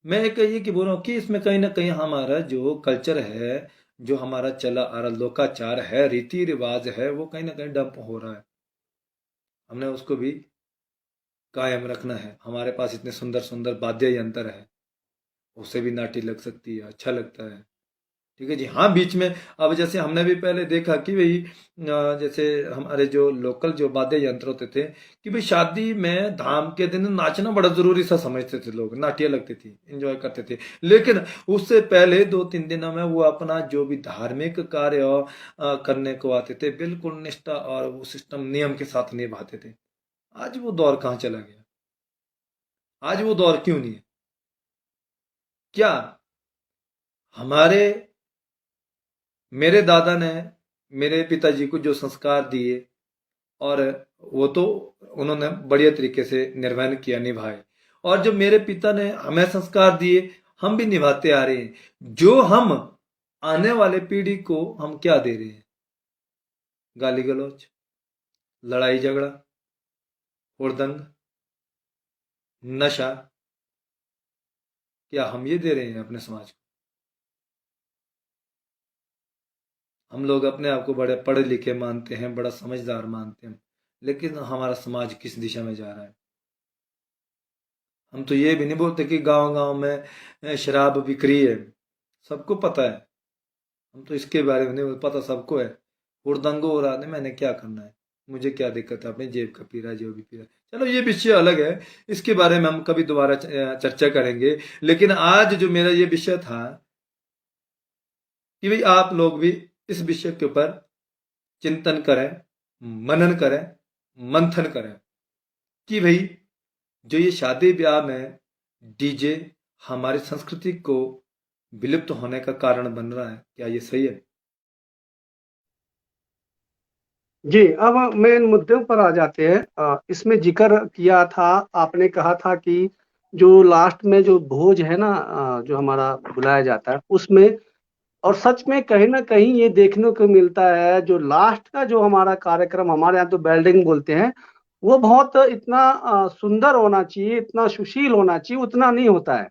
मैं एक ये कि बोल रहा हूँ कि इसमें कहीं ना कहीं हमारा जो कल्चर है, जो हमारा चला आ रहा लोकाचार है, रीति रिवाज है, वो कहीं ना कहीं डंप हो रहा है। हमने उसको भी कायम रखना है। हमारे पास इतने सुंदर सुंदर वाद्य यंत्र है, उससे भी नाटी लग सकती है, अच्छा लगता है। ठीक है जी। हाँ, बीच में अब जैसे हमने भी पहले देखा कि भाई जैसे हमारे जो लोकल जो वाद्य यंत्र होते थे कि भाई शादी में धाम के दिन नाचना बड़ा जरूरी सा समझते थे लोग, नाटियाँ लगती थी, एंजॉय करते थे। लेकिन उससे पहले 2-3 दिनों में वो अपना जो भी धार्मिक कार्य करने को आते थे बिल्कुल निष्ठा और वो सिस्टम नियम के साथ निभाते थे। आज वो दौर कहाँ चला गया? आज वो दौर क्यों नहीं है? क्या हमारे मेरे दादा ने मेरे पिताजी को जो संस्कार दिए और वो तो उन्होंने बढ़िया तरीके से निर्वहन किया, निभाए, और जो मेरे पिता ने हमें संस्कार दिए हम भी निभाते आ रहे हैं। जो हम आने वाले पीढ़ी को हम क्या दे रहे हैं? गाली गलौज, लड़ाई झगड़ा, हुड़दंग, नशा, क्या हम ये दे रहे हैं अपने समाज को? हम लोग अपने आप को बड़े पढ़े लिखे मानते हैं, बड़ा समझदार मानते हैं, लेकिन हमारा समाज किस दिशा में जा रहा है? हम तो ये भी नहीं बोलते कि गांव गांव में शराब बिक्री है, सबको पता है। हम तो इसके बारे में नहीं पता, सबको है। हुड़दंग हो रहा है, मैंने क्या करना है, मुझे क्या दिक्कत है, अपनी जेब का पी रहा है, जो भी पी रहा है। चलो ये विषय अलग है, इसके बारे में हम कभी दोबारा चर्चा करेंगे। लेकिन आज जो मेरा ये विषय था कि भाई आप लोग भी इस विषय के ऊपर चिंतन करें, मनन करें, मंथन करें कि भाई जो ये शादी ब्याह में डीजे हमारी संस्कृति को विलुप्त होने का कारण बन रहा है, क्या ये सही है? जी, अब मेन मुद्दों पर आ जाते हैं। इसमें जिक्र किया था, आपने कहा था कि जो लास्ट में जो भोज है ना, जो हमारा बुलाया जाता है उसमें, और सच में कहीं ना कहीं ये देखने को मिलता है जो लास्ट का जो हमारा कार्यक्रम, हमारे यहाँ तो बेल्डिंग बोलते हैं, वो बहुत इतना सुंदर होना चाहिए, इतना सुशील होना चाहिए, उतना नहीं होता है।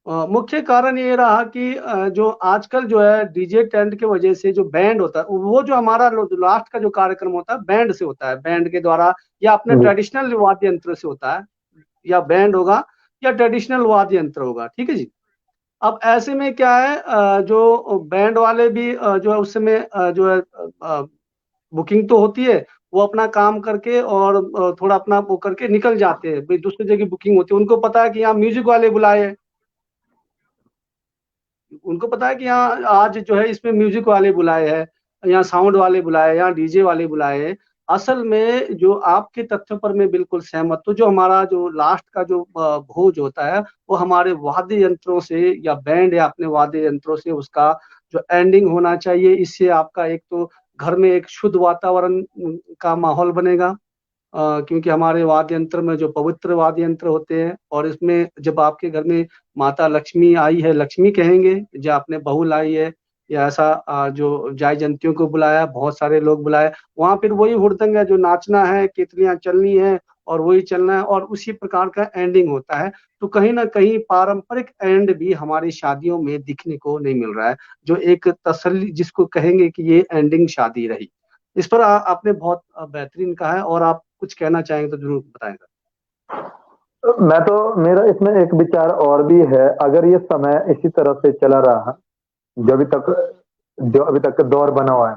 मुख्य कारण ये रहा कि जो आजकल जो है डीजे टेंट की वजह से जो बैंड होता है, वो जो हमारा लास्ट का जो कार्यक्रम होता है बैंड से होता है, बैंड के द्वारा या अपने जी ट्रेडिशनल वाद्य यंत्र से होता है, या बैंड होगा या ट्रेडिशनल वाद्य यंत्र होगा, ठीक है जी। अब ऐसे में क्या है, जो बैंड वाले भी जो है उस समय जो है बुकिंग तो होती है, वो अपना काम करके और थोड़ा अपना वो करके निकल जाते हैं, भाई दूसरी जगह बुकिंग होती है, उनको पता है कि यहाँ म्यूजिक वाले बुलाए हैं, उनको पता है कि यहाँ आज जो है इसमें म्यूजिक वाले बुलाए हैं, यहाँ साउंड वाले बुलाए हैं, यहाँ डीजे वाले बुलाए हैं। असल में जो आपके तथ्य पर मैं बिल्कुल सहमत हूँ, जो हमारा जो लास्ट का जो भोज होता है वो हमारे वाद्य यंत्रों से या बैंड या अपने वाद्य यंत्रों से उसका जो एंडिंग होना चाहिए। इससे आपका एक तो घर में एक शुद्ध वातावरण का माहौल बनेगा, क्योंकि हमारे वाद्य यंत्र में जो पवित्र वाद्य यंत्र होते हैं, और इसमें जब आपके घर में माता लक्ष्मी आई है, लक्ष्मी कहेंगे, जो आपने बहू लाई है, या ऐसा जो जाय जंतियों को बुलाया, बहुत सारे लोग बुलाए, वहां फिर वही हुड़दंग है, जो नाचना है, केतलियां चलनी है और वही चलना है, और उसी प्रकार का एंडिंग होता है। तो कहीं ना कहीं पारंपरिक एंड भी हमारी शादियों में दिखने को नहीं मिल रहा है, जो एक तसल्ली जिसको कहेंगे कि ये एंडिंग शादी रही। इस पर आपने बहुत बेहतरीन कहा है, और आप कुछ कहना चाहेंगे तो जरूर बताएंगे। मैं तो मेरा इसमें एक विचार और भी है। अगर ये समय इसी तरह से चला रहा जो अभी तक जो अभी तक का दौर बना हुआ है,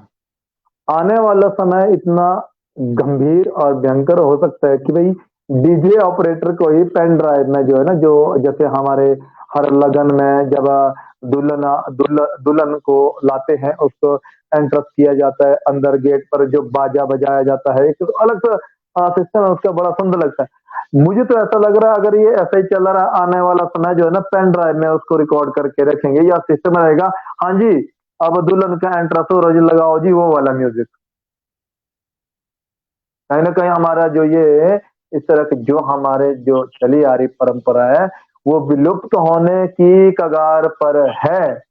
आने वाला समय इतना गंभीर और भयंकर हो सकता है कि भाई डीजे ऑपरेटर को ही पेन ड्राइव में जो है ना, जो जैसे हमारे हर लगन में जब दुल्हन को लाते हैं उसको एंट्रस किया जाता है, अंदर गेट पर जो बाजा बजाया जाता है, एक अलग सा सिस्टम है उसका, बड़ा सुंदर लगता है। मुझे तो ऐसा लग रहा है अगर ये ऐसा ही चल रहा आने वाला समय जो है ना, पेन ड्राइव में उसको रिकॉर्ड करके रखेंगे या सिस्टम रहेगा, हाँ जी अब दुल्हन का एंट्रस हो रहा जी, लगाओ जी वो वाला म्यूजिक। कहीं ना कहीं हमारा जो ये इस तरह की जो हमारे जो चली आ रही परंपरा है वो विलुप्त होने की कगार पर है।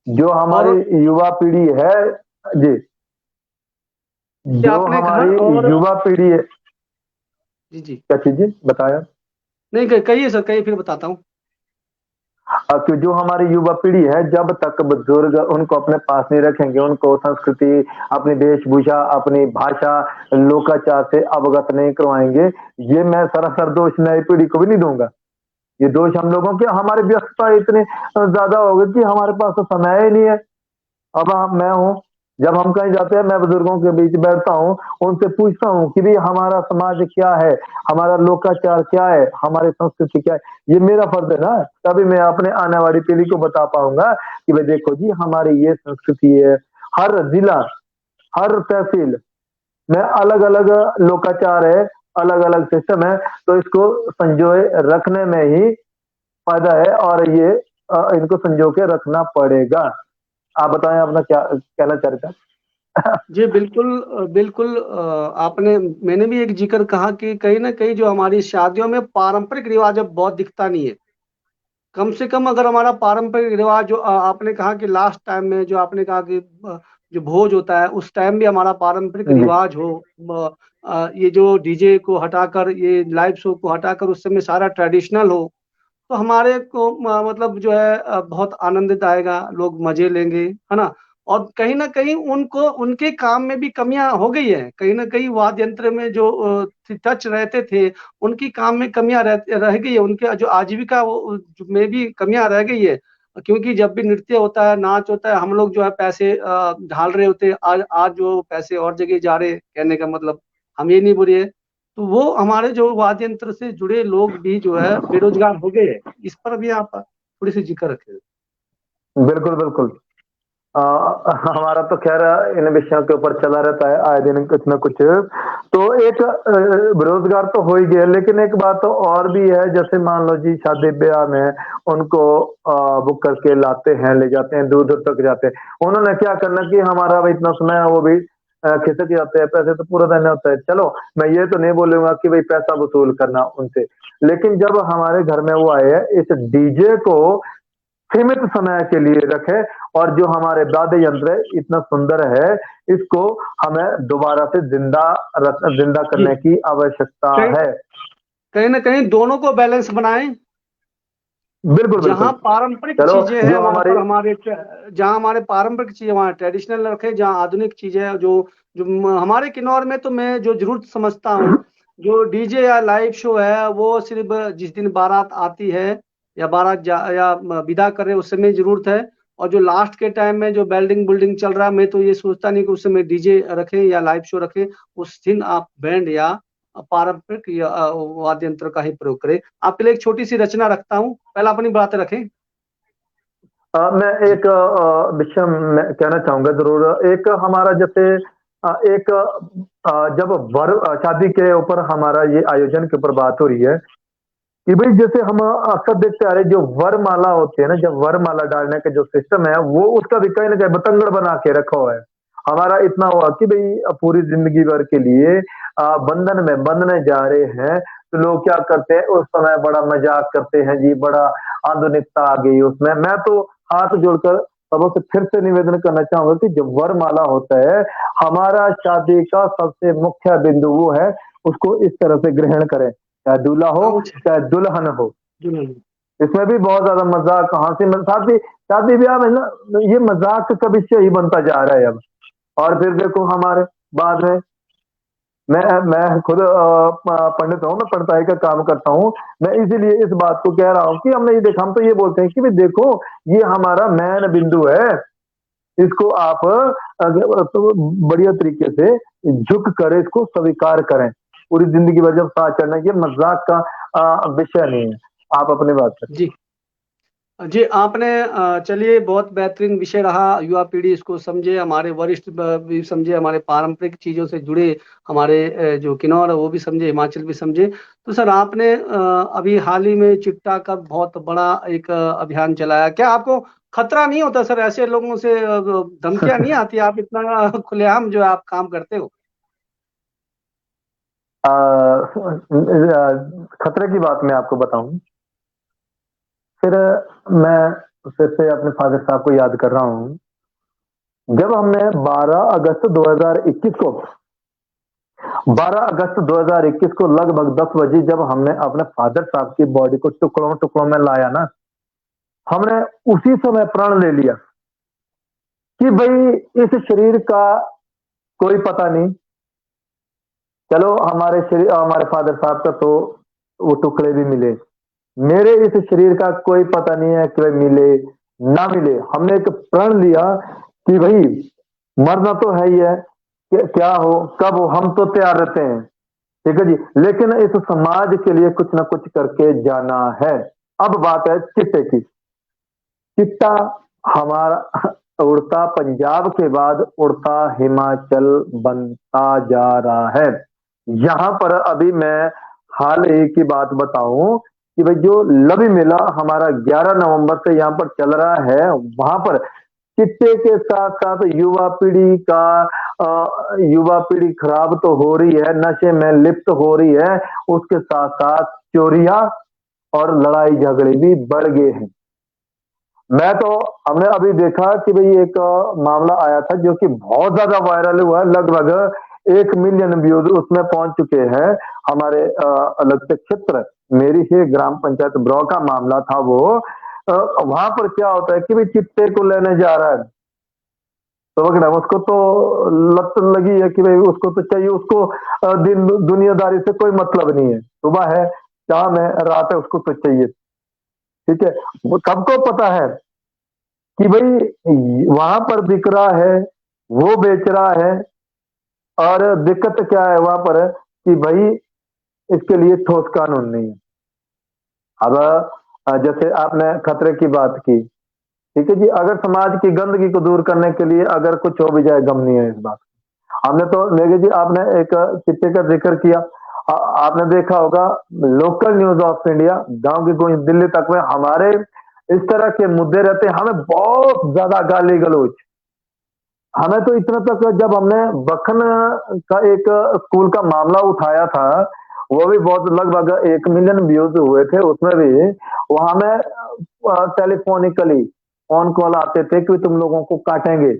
जो और हमारी युवा पीढ़ी है जी, ये जो आपने कहा, हमारी और युवा पीढ़ी है, जी जी, क्या चीज जी बताया? नहीं कहिए सर, कहिए, फिर बताता हूँ। कि जो हमारी युवा पीढ़ी है जब तक बुजुर्ग उनको अपने पास नहीं रखेंगे, उनको संस्कृति, अपनी वेशभूषा, अपनी भाषा, लोकाचार से अवगत नहीं करवाएंगे, ये मैं सरासर दोष नई पीढ़ी को भी नहीं दूंगा। ये दोष हम लोगों के, हमारी व्यस्तता इतनी ज्यादा हो गई कि हमारे पास तो समय ही नहीं है। अब मैं हूँ, जब हम कहीं जाते हैं मैं बुजुर्गों के बीच बैठता हूँ, उनसे पूछता हूँ कि भाई हमारा समाज क्या है, हमारा लोकाचार क्या है, हमारी संस्कृति क्या है। ये मेरा फर्ज है ना, तभी मैं अपने आने वाली पीढ़ी को बता पाऊंगा कि भाई देखो जी हमारी ये संस्कृति है। हर जिला, हर तहसील में अलग अलग लोकाचार है, अलग अलग सिस्टम है, तो इसको संजोए रखने में ही फायदा है, और ये इनको संजो के रखना पड़ेगा। आप बताएं अपना क्या कहना चाह रहे थे। जी बिल्कुल, बिल्कुल, आपने, मैंने भी एक जिक्र कहा कि कहीं ना कहीं जो हमारी शादियों में पारंपरिक रिवाज अब बहुत दिखता नहीं है। कम से कम अगर हमारा पारंपरिक रिवाज जो आपने कहा कि लास्ट टाइम में जो आपने कहा कि जो भोज होता है उस टाइम भी हमारा पारंपरिक जी रिवाज हो, ये जो डीजे को हटाकर, ये लाइव शो को हटाकर उस समय सारा ट्रेडिशनल हो, तो हमारे को मतलब जो है बहुत आनंदित आएगा, लोग मजे लेंगे, है ना। और कहीं ना कहीं उनको उनके काम में भी कमियां हो गई है, कहीं ना कहीं वाद्य यंत्र में जो टच रहते थे उनकी काम में कमियां रह गई है, उनके जो आजीविका में भी कमियां रह गई है। क्योंकि जब भी नृत्य होता है, नाच होता है, हम लोग जो है पैसे ढाल रहे होते हैं, आज आज जो पैसे और जगह जा रहे हैं, कहने का मतलब हम ये नहीं बोल रहे, तो वो हमारे जो वाद्य यंत्र से जुड़े लोग भी जो है बेरोजगार हो गए हैं। इस पर भी आप थोड़ी सी जिक्र रखें। बिल्कुल बिल्कुल। हमारा तो खैर इन विषयों के ऊपर चला रहता है आए दिन कुछ ना कुछ। तो एक बेरोजगार तो हो ही गया, लेकिन एक बात तो और भी है, जैसे मान लो जी शादी ब्याह में उनको बुक करके लाते हैं, ले जाते हैं, दूर दूर तक जाते हैं। उन्होंने क्या करना कि हमारा भाई इतना समय है, वो भी खिसक जाते हैं, पैसे तो पूरा देना होता है। चलो मैं ये तो नहीं बोलूंगा कि भाई पैसा वसूल करना उनसे, लेकिन जब हमारे घर में वो आए हैं, इस डीजे को सीमित समय के लिए रखे, और जो हमारे वाद्य यंत्र है इतना सुंदर है, इसको हमें दोबारा से जिंदा जी, करने की आवश्यकता कहीं है। कहीं ना कहीं दोनों को बैलेंस बनाएं। बिल्कुल जहाँ बिल्कुल। पारंपरिक चलो चीजें हैं जो वहां हमारी पर जहाँ हमारे पारंपरिक चीजें वहाँ ट्रेडिशनल रखें, जहाँ आधुनिक चीजें हैं, जो जो हमारे किन्नौर में तो मैं जो जरूर समझता हूँ, जो डीजे या लाइव शो है वो सिर्फ जिस दिन बारात आती है या या विदा कर रहे हैं, उस समय जरूरत है। और जो लास्ट के टाइम में जो बेल्डिंग बुल्डिंग चल रहा है, मैं तो ये सोचता नहीं कि उस समय डीजे रखें या लाइव शो रखें। उस दिन आप बैंड या पारंपरिक या वाद्य यंत्र का ही प्रयोग करें। आपके लिए एक छोटी सी रचना रखता हूँ, पहले अपनी बातें रखें। मैं जी एक विषय में कहना चाहूंगा जरूर। एक हमारा जैसे एक जब वर शादी के ऊपर हमारा ये आयोजन के ऊपर बात हो रही है कि भाई जैसे हम अक्सर देखते आ रहे जो वरमाला होती है ना, जब वरमाला डालने का जो सिस्टम है वो उसका भी कहीं ना कहीं बतंगड़ बना के रखा हुआ है। हमारा इतना हुआ कि भाई पूरी जिंदगी भर के लिए बंधन में बंधने जा रहे हैं, तो लोग क्या करते हैं उस समय बड़ा मजाक करते हैं जी, बड़ा आधुनिकता आ गई उसमें। मैं तो हाथ जोड़कर सबों से फिर से निवेदन करना चाहूंगा कि जो वरमाला होता है, हमारा शादी का सबसे मुख्य बिंदु वो है, उसको इस तरह से ग्रहण करें, चाहे दूल्हा हो अच्छा, चाहे दुल्हन हो। दुल्हन। इसमें भी बहुत ज्यादा मजाक, हंसी शादी शादी ब्याह में ना ये मजाक का विषय ही बनता जा रहा है अब। और फिर देखो हमारे बाद में, मैं खुद पंडित हूँ, मैं पढ़ताई का काम करता हूँ। मैं इसीलिए इस बात को कह रहा हूँ कि हमने ये देखा, हम तो ये बोलते हैं कि भाई देखो ये हमारा मेन बिंदु है, इसको आप तो बढ़िया तरीके से झुक कर इसको स्वीकार करें। पूरी जिंदगी भर जब साथ चढ़ना, ये मजाक का विषय नहीं है। आप अपनी बात करें। जी जी, आपने चलिए, बहुत बेहतरीन विषय रहा। युवा पीढ़ी इसको समझे, हमारे वरिष्ठ भी समझे, हमारे पारंपरिक चीज़ों से जुड़े हमारे जो किन्नौर है वो भी समझे, हिमाचल भी समझे। तो सर आपने अभी हाल ही में चिट्टा का बहुत बड़ा एक अभियान चलाया, क्या आपको खतरा नहीं होता सर, ऐसे लोगों से धमकियां नहीं आती, आप इतना खुलेआम जो है आप काम करते हो? खतरे की बात मैं आपको बताऊं, फिर मैं फिर से अपने फादर साहब को याद कर रहा हूं। जब हमने 12 अगस्त 2021 को 12 अगस्त 2021 को लगभग 10 बजे जब हमने अपने फादर साहब की बॉडी को टुकड़ों टुकड़ों में लाया ना, हमने उसी समय प्रण ले लिया कि भाई इस शरीर का कोई पता नहीं। चलो हमारे शरीर, हमारे फादर साहब का तो वो टुकड़े भी मिले, मेरे इस शरीर का कोई पता नहीं है कि भाई मिले ना मिले। हमने एक प्रण लिया कि भाई मरना तो है ही है, क्या हो कब हो हम तो तैयार रहते हैं, ठीक है जी, लेकिन इस समाज के लिए कुछ ना कुछ करके जाना है। अब बात है चिट्टे की। चिट्टा हमारा उड़ता पंजाब के बाद उड़ता हिमाचल बनता जा रहा है। यहां पर अभी मैं हाल ही की बात बताऊं कि भाई जो लवी मेला हमारा 11 नवंबर से यहां पर चल रहा है, वहां पर चिट्टे के साथ साथ युवा पीढ़ी खराब तो हो रही है, नशे में लिप्त हो रही है, उसके साथ साथ चोरियां और लड़ाई झगड़े भी बढ़ गए हैं। मैं तो हमने अभी देखा कि भाई एक मामला आया था जो कि बहुत ज्यादा वायरल हुआ, लगभग 1 मिलियन व्यूज उसमें पहुंच चुके हैं। हमारे अलग से क्षेत्र मेरी ही ग्राम पंचायत ब्रॉ का मामला था वो। वहां पर क्या होता है कि भाई चिट्टे को लेने जा रहा है तो पकड़ा, उसको तो लत लगी है कि भाई उसको तो चाहिए, उसको दिन दुनियादारी से कोई मतलब नहीं है, सुबह है शाम है रात है उसको तो चाहिए, ठीक है। वो सबको पता है कि भाई वहां पर बिक रहा है, वो बेच रहा है, और दिक्कत क्या है वहां पर कि भाई इसके लिए ठोस कानून नहीं है। अब जैसे आपने खतरे की बात की, ठीक है जी, अगर समाज की गंदगी को दूर करने के लिए अगर कुछ हो भी जाए गम नहीं है इस बात। हमने तो मेघे जी आपने एक चिट्टे का जिक्र किया, आपने देखा होगा लोकल न्यूज ऑफ इंडिया गांव की कोई दिल्ली तक में हमारे इस तरह के मुद्दे रहते हैं, हमें बहुत ज्यादा गाली गलौज। हमें तो इतना तक जब हमने बखन का एक स्कूल का मामला उठाया था, वो भी बहुत लगभग 1 मिलियन व्यूज हुए थे उसमें भी। वहां में टेलीफोनिकली फोन कॉल आते थे कि तुम लोगों को काटेंगे,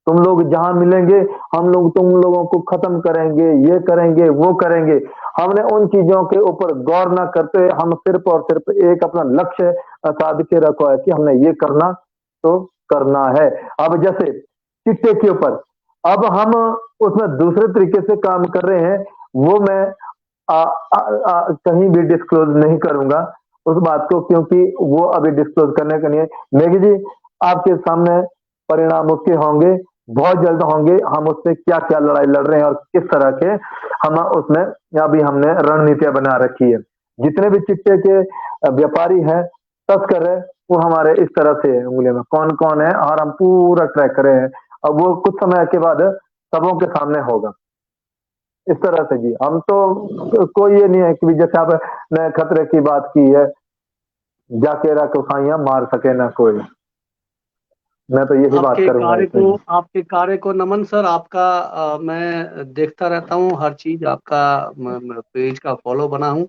तुम लोग जहां मिलेंगे हम लोग तुम लोगों को खत्म करेंगे, ये करेंगे वो करेंगे। हमने उन चीजों के ऊपर गौर ना करते हम सिर्फ और सिर्फ एक अपना लक्ष्य साध के रखा है कि हमने ये करना तो करना है। अब जैसे चिट्टे के ऊपर अब हम उसमें दूसरे तरीके से काम कर रहे हैं, वो मैं कहीं भी डिस्क्लोज नहीं करूंगा उस बात को, क्योंकि वो अभी डिस्क्लोज करने का नहीं है। मेघी जी आपके सामने परिणाम उसके होंगे, बहुत जल्द होंगे, हम उससे क्या क्या लड़ाई लड़ रहे हैं और किस तरह के हम उसमें अभी हमने रणनीतियां बना रखी है। जितने भी चिट्टे के व्यापारी हैं, तस्कर है, वो हमारे इस तरह से है, उंगलियों में कौन कौन है और हम पूरा ट्रैक कर रहे हैं। अब वो कुछ समय के बाद सबों के सामने होगा इस तरह से जी। हम तो कोई ये नहीं है कि जैसे आपने खतरे की बात की है, जाके रखवाइयां मार सके ना कोई, मैं तो यही बात करूंगा इसमें जी। आपके कार्य को नमन सर। आपका मैं देखता रहता हूँ हर चीज आपका, पेज का फॉलो बना हूँ,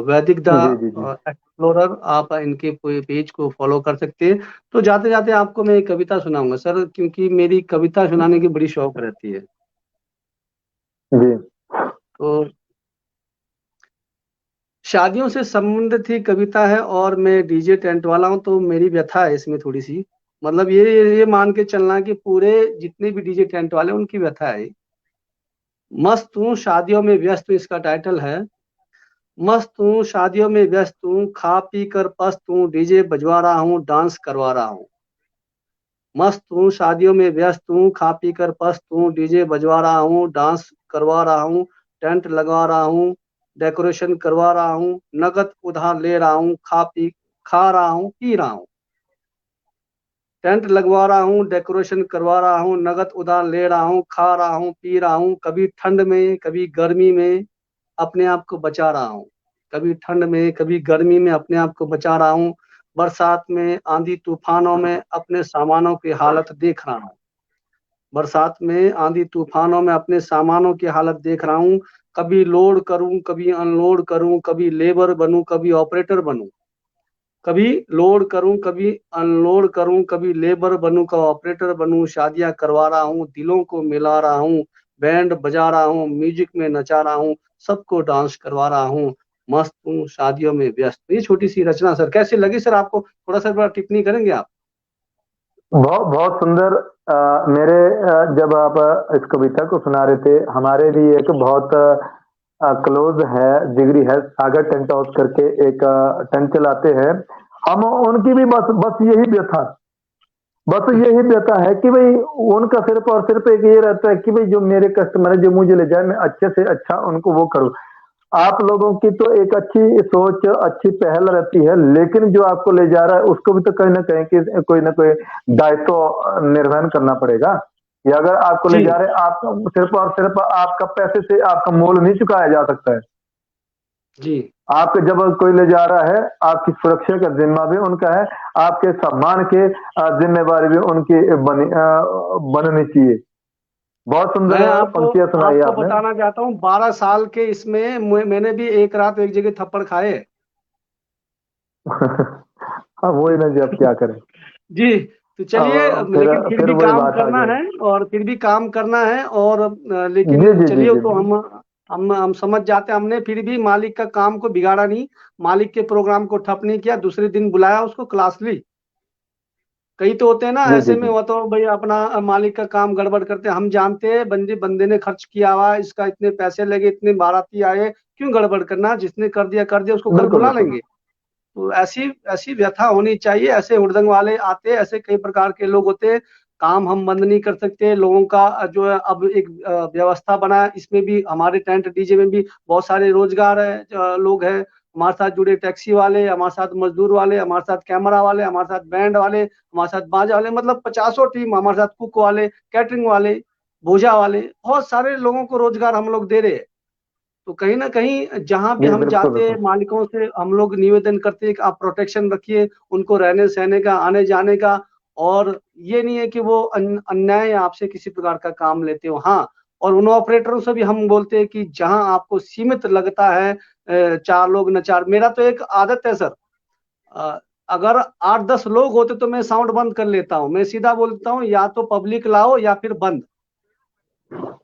वैदिक the ji ji ji explorer. आप इनके पेज को फॉलो कर सकते हैं। तो जाते जाते आपको मैं एक कविता सुनाऊंगा सर, क्योंकि मेरी कविता सुनाने की बड़ी शौक रहती है। जी तो शादियों से संबंधित ही कविता है, और मैं डीजे टेंट वाला हूँ, तो मेरी व्यथा है इसमें थोड़ी सी। मतलब ये मान के चलना कि पूरे जितने भी डीजे टेंट वाले उनकी व्यथा है। मस्त हूँ शादियों में व्यस्त हूँ, इसका टाइटल है। मस्त हूँ शादियों में व्यस्त हूँ, खा पी कर पस्त हूँ, डीजे बजवा रहा हूँ, डांस करवा रहा हूँ। मस्त हूँ शादियों में व्यस्त हूँ, खा पी कर पस्त हूँ, डीजे बजवा रहा हूँ, डांस करवा रहा हूँ, टेंट लगवा रहा हूँ, डेकोरेशन करवा रहा हूँ, नगद उधार ले रहा हूँ, खा रहा हूँ पी रहा हूँ। टेंट लगवा रहा हूँ, डेकोरेशन करवा रहा हूँ, नगद उधार ले रहा हूँ, खा रहा हूँ पी रहा हूँ, कभी ठंड में कभी गर्मी में अपने आप को बचा रहा हूँ। कभी ठंड में कभी गर्मी में अपने आप को बचा रहा हूँ। बरसात में आंधी तूफानों में अपने सामानों की हालत देख रहा हूँ। बरसात में आंधी तूफानों में अपने सामानों की हालत देख रहा हूँ। कभी लोड करूँ कभी अनलोड करूँ, कभी लेबर बनूं कभी ऑपरेटर बनूं। कभी लोड करूं कभी अनलोड करूं, कभी लेबर बनूं कभी ऑपरेटर बनूं। शादियां करवा रहा हूं, दिलों को मिला रहा हूं, बैंड बजा रहा हूं, म्यूजिक में नचा रहा हूं, सबको डांस करवा रहा हूं। मस्त हूँ शादियों में व्यस्त। ये छोटी सी रचना सर कैसी लगी सर आपको? थोड़ा सा बड़ा टिप्पणी करेंगे आप? बहुत बहुत सुंदर। मेरे जब आप इस कविता को सुना रहे थे, हमारे भी एक बहुत क्लोज है, जिगरी है, सागर टेंट हाउस करके एक टेंट चलाते हैं। हम उनकी भी बस यही व्यथा है कि भाई उनका सिर्फ और सिर्फ एक ये रहता है कि भाई जो मेरे कस्टमर है जो मुझे ले जाए, मैं अच्छे से अच्छा उनको वो करूं। आप लोगों की तो एक अच्छी सोच, अच्छी पहल रहती है, लेकिन जो आपको ले जा रहा है उसको भी तो कहीं ना कहीं कि कोई ना कोई दायित्व निर्वहन करना पड़ेगा। या अगर आपको ले जी जा रहे हैं, आप सिर्फ और सिर्फ आपका पैसे से आपका मोल नहीं चुकाया जा सकता है। जी। आपके जब कोई ले जा रहा है, आपकी सुरक्षा का जिम्मा भी उनका है, आपके सम्मान के जिम्मेवारी भी उनकी बननी चाहिए। बहुत मैं सुंदर आपको पंक्तियां सुनाई आपको आपने। बताना चाहता हूँ, 12 साल के इसमें मैंने भी एक रात एक जगह थप्पड़ खाए। हाँ वही ना जी, अब क्या करें। जी। तो चलिए, अब फिर लेकिन फिर फिर भी वही काम बात आ करना गई। है, और फिर भी काम करना है, और जी लेकिन जी जी चलिए, जी तो हम समझ जाते हैं, हमने फिर भी मालिक का काम को बिगाड़ा नहीं, मालिक के प्रोग्राम को ठप नहीं किया, दूसरे दिन बुलाया उसको, क्लास ली। कई तो होते हैं ना जी ऐसे जी में, जी। वो तो भाई अपना मालिक का काम गड़बड़ करते हैं, हम जानते हैं बंदे बंदे ने खर्च किया हुआ, इसका इतने पैसे लगे, इतने बाराती आए, क्यों गड़बड़ करना, जिसने कर दिया उसको कल बिल्कुल बुला बिल्कुल। लेंगे। तो ऐसी ऐसी व्यथा होनी चाहिए, ऐसे हुड़दंग वाले आते हैं, ऐसे कई प्रकार के लोग होते हैं। काम हम बंद नहीं कर सकते, लोगों का जो है अब एक व्यवस्था बना है, इसमें भी हमारे टेंट डीजे में भी बहुत सारे रोजगार है, लोग हैं हमारे साथ जुड़े, टैक्सी वाले हमारे साथ, मजदूर वाले हमारे साथ, कैमरा वाले हमारे साथ, बैंड वाले हमारे साथ, बाजा वाले, मतलब 50 टीम हमारे साथ, कुक वाले, कैटरिंग वाले, भोजा वाले, बहुत सारे लोगों को रोजगार हम लोग दे रहे हैं। तो कहीं ना कहीं जहां भी जी हम बिल्कुल जाते हैं, बिल्कुल। मालिकों से हम लोग निवेदन करते हैं कि आप प्रोटेक्शन रखिए उनको, रहने सहने का, आने जाने का। और ये नहीं है कि वो अन्याय आपसे किसी प्रकार का काम लेते हो, हाँ। और उन ऑपरेटरों से भी हम बोलते हैं कि जहां आपको सीमित लगता है, 4 लोग न 4, मेरा तो एक आदत है सर, अ, अगर 8-10 लोग होते तो मैं साउंड बंद कर लेता हूँ, मैं सीधा बोलता हूँ या तो पब्लिक लाओ या फिर बंद।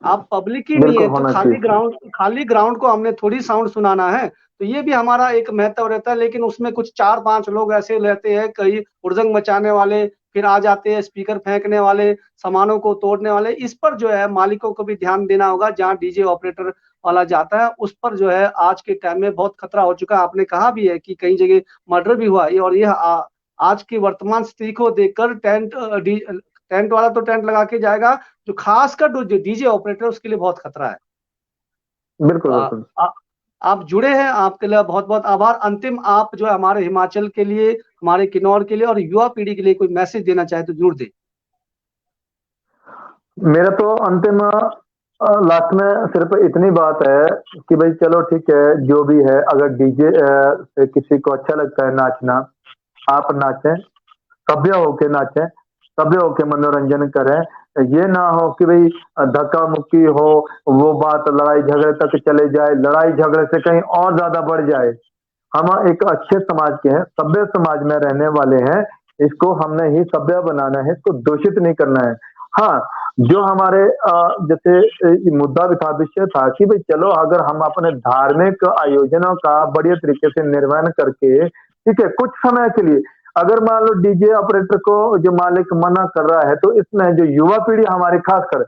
आप पब्लिक ही नहीं बिल्कुल है तो होना चाहिए। खाली ग्राउंड को हमने थोड़ी साउंड सुनाना है। तो ये भी हमारा एक महत्व रहता है, लेकिन उसमें कुछ 4-5 लोग ऐसे रहते हैं, कई हुड़दंग मचाने वाले, फिर आ जाते हैं स्पीकर फेंकने वाले, सामानों को तोड़ने वाले। इस पर जो है मालिकों को भी ध्यान देना होगा, जहाँ डीजे ऑपरेटर वाला जाता है उस पर जो है आज के टाइम में बहुत खतरा हो चुका है। आपने कहा भी है कि कई जगह मर्डर भी हुआ है, और यह आज की वर्तमान स्थिति को देखकर टेंट वाला तो टेंट लगा के जाएगा, जो खासकर जो डीजे ऑपरेटर उसके लिए बहुत खतरा है। तो बिल्कुल बिल्कुल। आप जुड़े हैं, आपके लिए बहुत बहुत आभार। अंतिम आप जो है हमारे हिमाचल के लिए, हमारे किन्नौर के लिए और युवा पीढ़ी के लिए कोई मैसेज देना चाहे तो जरूर दे। मेरा तो अंतिम लास्ट में सिर्फ इतनी बात है कि भाई चलो ठीक है, जो भी है, अगर डीजे से किसी को अच्छा लगता है नाचना, आप नाचें, सभ्य होके नाचें, सभ्य होके मनोरंजन करें। ये ना हो कि भाई धक्का मुक्की हो, वो बात लड़ाई झगड़े तक चले जाए, लड़ाई झगड़े से कहीं और ज्यादा बढ़ जाए। हम एक अच्छे समाज के हैं, सभ्य समाज में रहने वाले हैं, इसको हमने ही सभ्य बनाना है, इसको दूषित नहीं करना है। हाँ, जो हमारे जैसे ये मुद्दा भी था, विषय था कि भाई चलो अगर हम अपने धार्मिक आयोजनों का बढ़िया तरीके से निर्वहन करके, ठीक है, कुछ समय के लिए, अगर मान लो डीजे ऑपरेटर को जो मालिक मना कर रहा है, तो इसमें जो युवा पीढ़ी हमारी, खासकर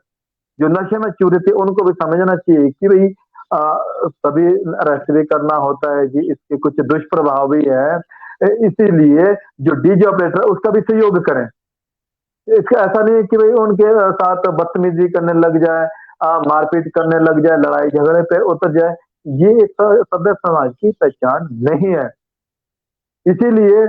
जो नशे में चूरे थे, उनको भी समझना चाहिए कि भाई सभी रेस्ट भी करना होता है जी, इसके कुछ दुष्प्रभाव भी है। इसीलिए जो डीजे ऑपरेटर उसका भी सहयोग करें। इसका ऐसा नहीं है कि भाई उनके साथ बदतमीजी करने लग जाए, मारपीट करने लग जाए, लड़ाई झगड़े पे उतर जाए। ये एक सभ्य समाज की पहचान नहीं है। इसीलिए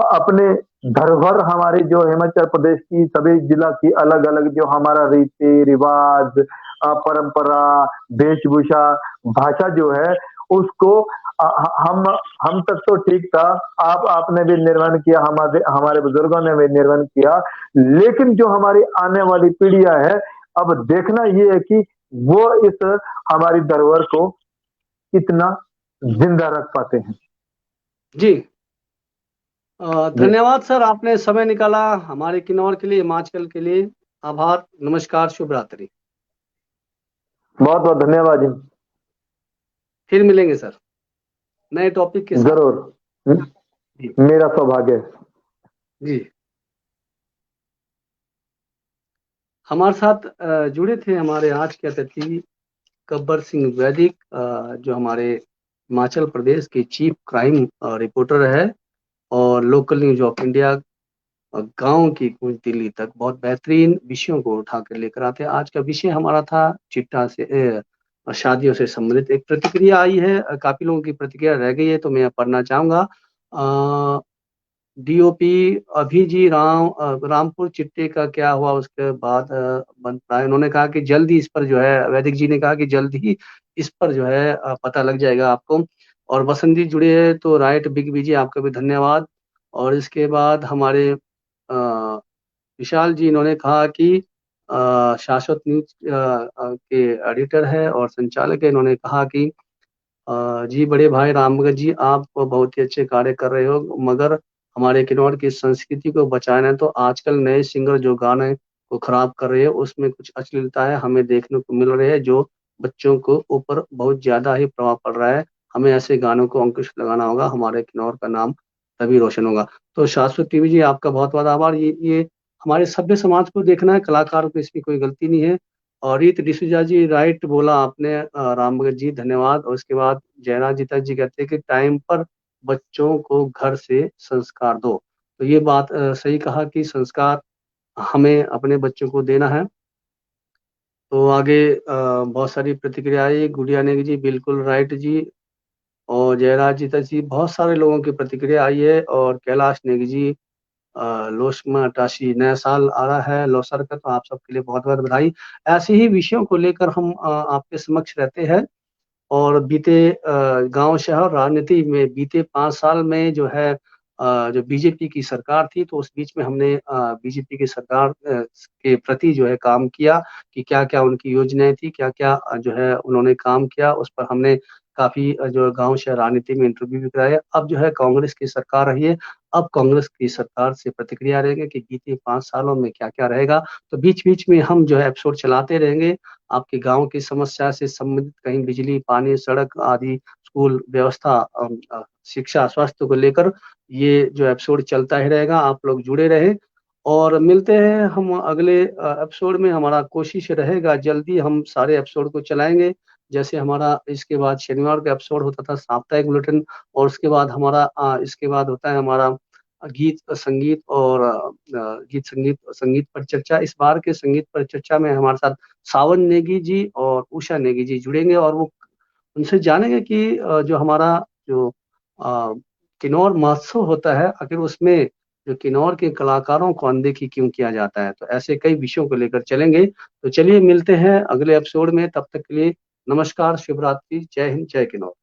अपने धरोहर हमारी जो हिमाचल प्रदेश की सभी जिला की अलग अलग जो हमारा रीति रिवाज, परंपरा, वेशभूषा, भाषा जो है, उसको हम तक तो ठीक था, आप आपने भी निर्माण किया, हमारे हमारे बुजुर्गों ने भी निर्माण किया, लेकिन जो हमारी आने वाली पीढ़ियां है, अब देखना ये है कि वो इस हमारी धरोहर को कितना जिंदा रख पाते हैं। जी। जी, धन्यवाद सर, आपने समय निकाला हमारे किन्नौर के लिए, हिमाचल के लिए। आभार, नमस्कार, शुभ रात्रि। बहुत बहुत धन्यवाद जी। फिर मिलेंगे सर नए टॉपिक के साथ। जरूर। जी। मेरा सौभाग्य है। जी। हमारे साथ जुड़े थे हमारे आज के अतिथि गब्बर सिंह वैदिक, जो हमारे हिमाचल प्रदेश के चीफ क्राइम रिपोर्टर है और लोकल न्यूज ऑफ इंडिया गांव की कूच दिल्ली तक बहुत बेहतरीन विषयों को उठा कर लेकर आते हैं। आज का विषय हमारा था चिट्टा से शादियों से संबंधित। एक प्रतिक्रिया आई है, काफी लोगों की प्रतिक्रिया रह गई है तो मैं पढ़ना चाहूंगा। डीओपी अभी जी रामपुर चिट्टे का क्या हुआ उसके बाद बन पाए। उन्होंने कहा कि जल्द ही इस पर जो है, वैदिक जी ने कहा कि जल्द ही इस पर जो है पता लग जाएगा आपको। और वसंत जी जुड़े हैं तो राइट बिग बीजी, आपका भी धन्यवाद। और इसके बाद हमारे विशाल जी, इन्होंने कहा कि शाश्वत न्यूज के एडिटर है और संचालक है। इन्होंने कहा कि जी बड़े भाई रामभगत जी, आप बहुत ही अच्छे कार्य कर रहे हो, मगर हमारे किन्नौर की संस्कृति को बचाना है तो आजकल नए सिंगर जो गाने को खराब कर रहे हैं उसमें कुछ अश्लीलता है हमें देखने को मिल रही है, जो बच्चों को ऊपर बहुत ज्यादा ही प्रभाव पड़ रहा है। हमें ऐसे गानों को अंकुश लगाना होगा, हमारे किन्नौर का नाम तभी रोशन होगा। तो शाश्वत टीवी जी, आपका बहुत बहुत आभार। ये हमारे सभ्य समाज को देखना है, कलाकार को इसमें कोई गलती नहीं है। और रीत डिसूजा जी, राइट बोला आपने राम भगत जी, धन्यवाद। और उसके बाद जयराज जी तक जी कहते हैं कि टाइम पर बच्चों को घर से संस्कार दो। तो ये बात सही कहा कि संस्कार हमें अपने बच्चों को देना है। तो आगे बहुत सारी प्रतिक्रिया आई। गुड़िया नेगी जी बिल्कुल राइट जी। और जयराज जी तक जी, बहुत सारे लोगों की प्रतिक्रिया आई है। और कैलाश नेगी जी, लोस्मा टाशी, नया साल आ रहा है लोसर का, तो आप सबके लिए बहुत बहुत बधाई। ऐसे ही विषयों को लेकर हम आपके समक्ष रहते हैं। और बीते गांव शहर राजनीति में बीते 5 साल में जो है जो बीजेपी की सरकार थी, तो उस बीच में हमने बीजेपी की सरकार के प्रति जो है काम किया कि क्या क्या उनकी योजनाएं थी, क्या क्या जो है उन्होंने काम किया, उस पर हमने काफी जो गांव शहर राजनीति में इंटरव्यू भी कराया। अब जो है कांग्रेस की सरकार रही है, अब कांग्रेस की सरकार से प्रतिक्रिया रहेंगे कि बीते 5 सालों में क्या क्या रहेगा। तो बीच बीच में हम जो है एपिसोड चलाते रहेंगे आपके गांव की समस्या से संबंधित, कहीं बिजली पानी सड़क आदि स्कूल व्यवस्था शिक्षा स्वास्थ्य को लेकर ये जो एपिसोड चलता ही रहेगा। आप लोग जुड़े रहे और मिलते हैं हम अगले एपिसोड में। हमारा कोशिश रहेगा जल्दी हम सारे एपिसोड को चलाएंगे। जैसे हमारा इसके बाद शनिवार का एपिसोड होता था साप्ताहिक बुलेटिन, और उसके बाद हमारा इसके बाद होता है हमारा गीत संगीत और गीत संगीत संगीत पर चर्चा। इस बार के संगीत पर चर्चा में हमारे साथ सावन नेगी जी और उषा नेगी जी जुड़ेंगे और वो उनसे जानेंगे कि जो हमारा जो अ, किन्नौर महोत्सव होता है, आखिर उसमें जो किन्नौर के कलाकारों को अनदेखी क्यों किया जाता है। तो ऐसे कई विषयों को लेकर चलेंगे। तो चलिए मिलते हैं अगले एपिसोड में, तब तक के लिए नमस्कार, शुभ रात्रि, जय हिंद, जय किन्नौर।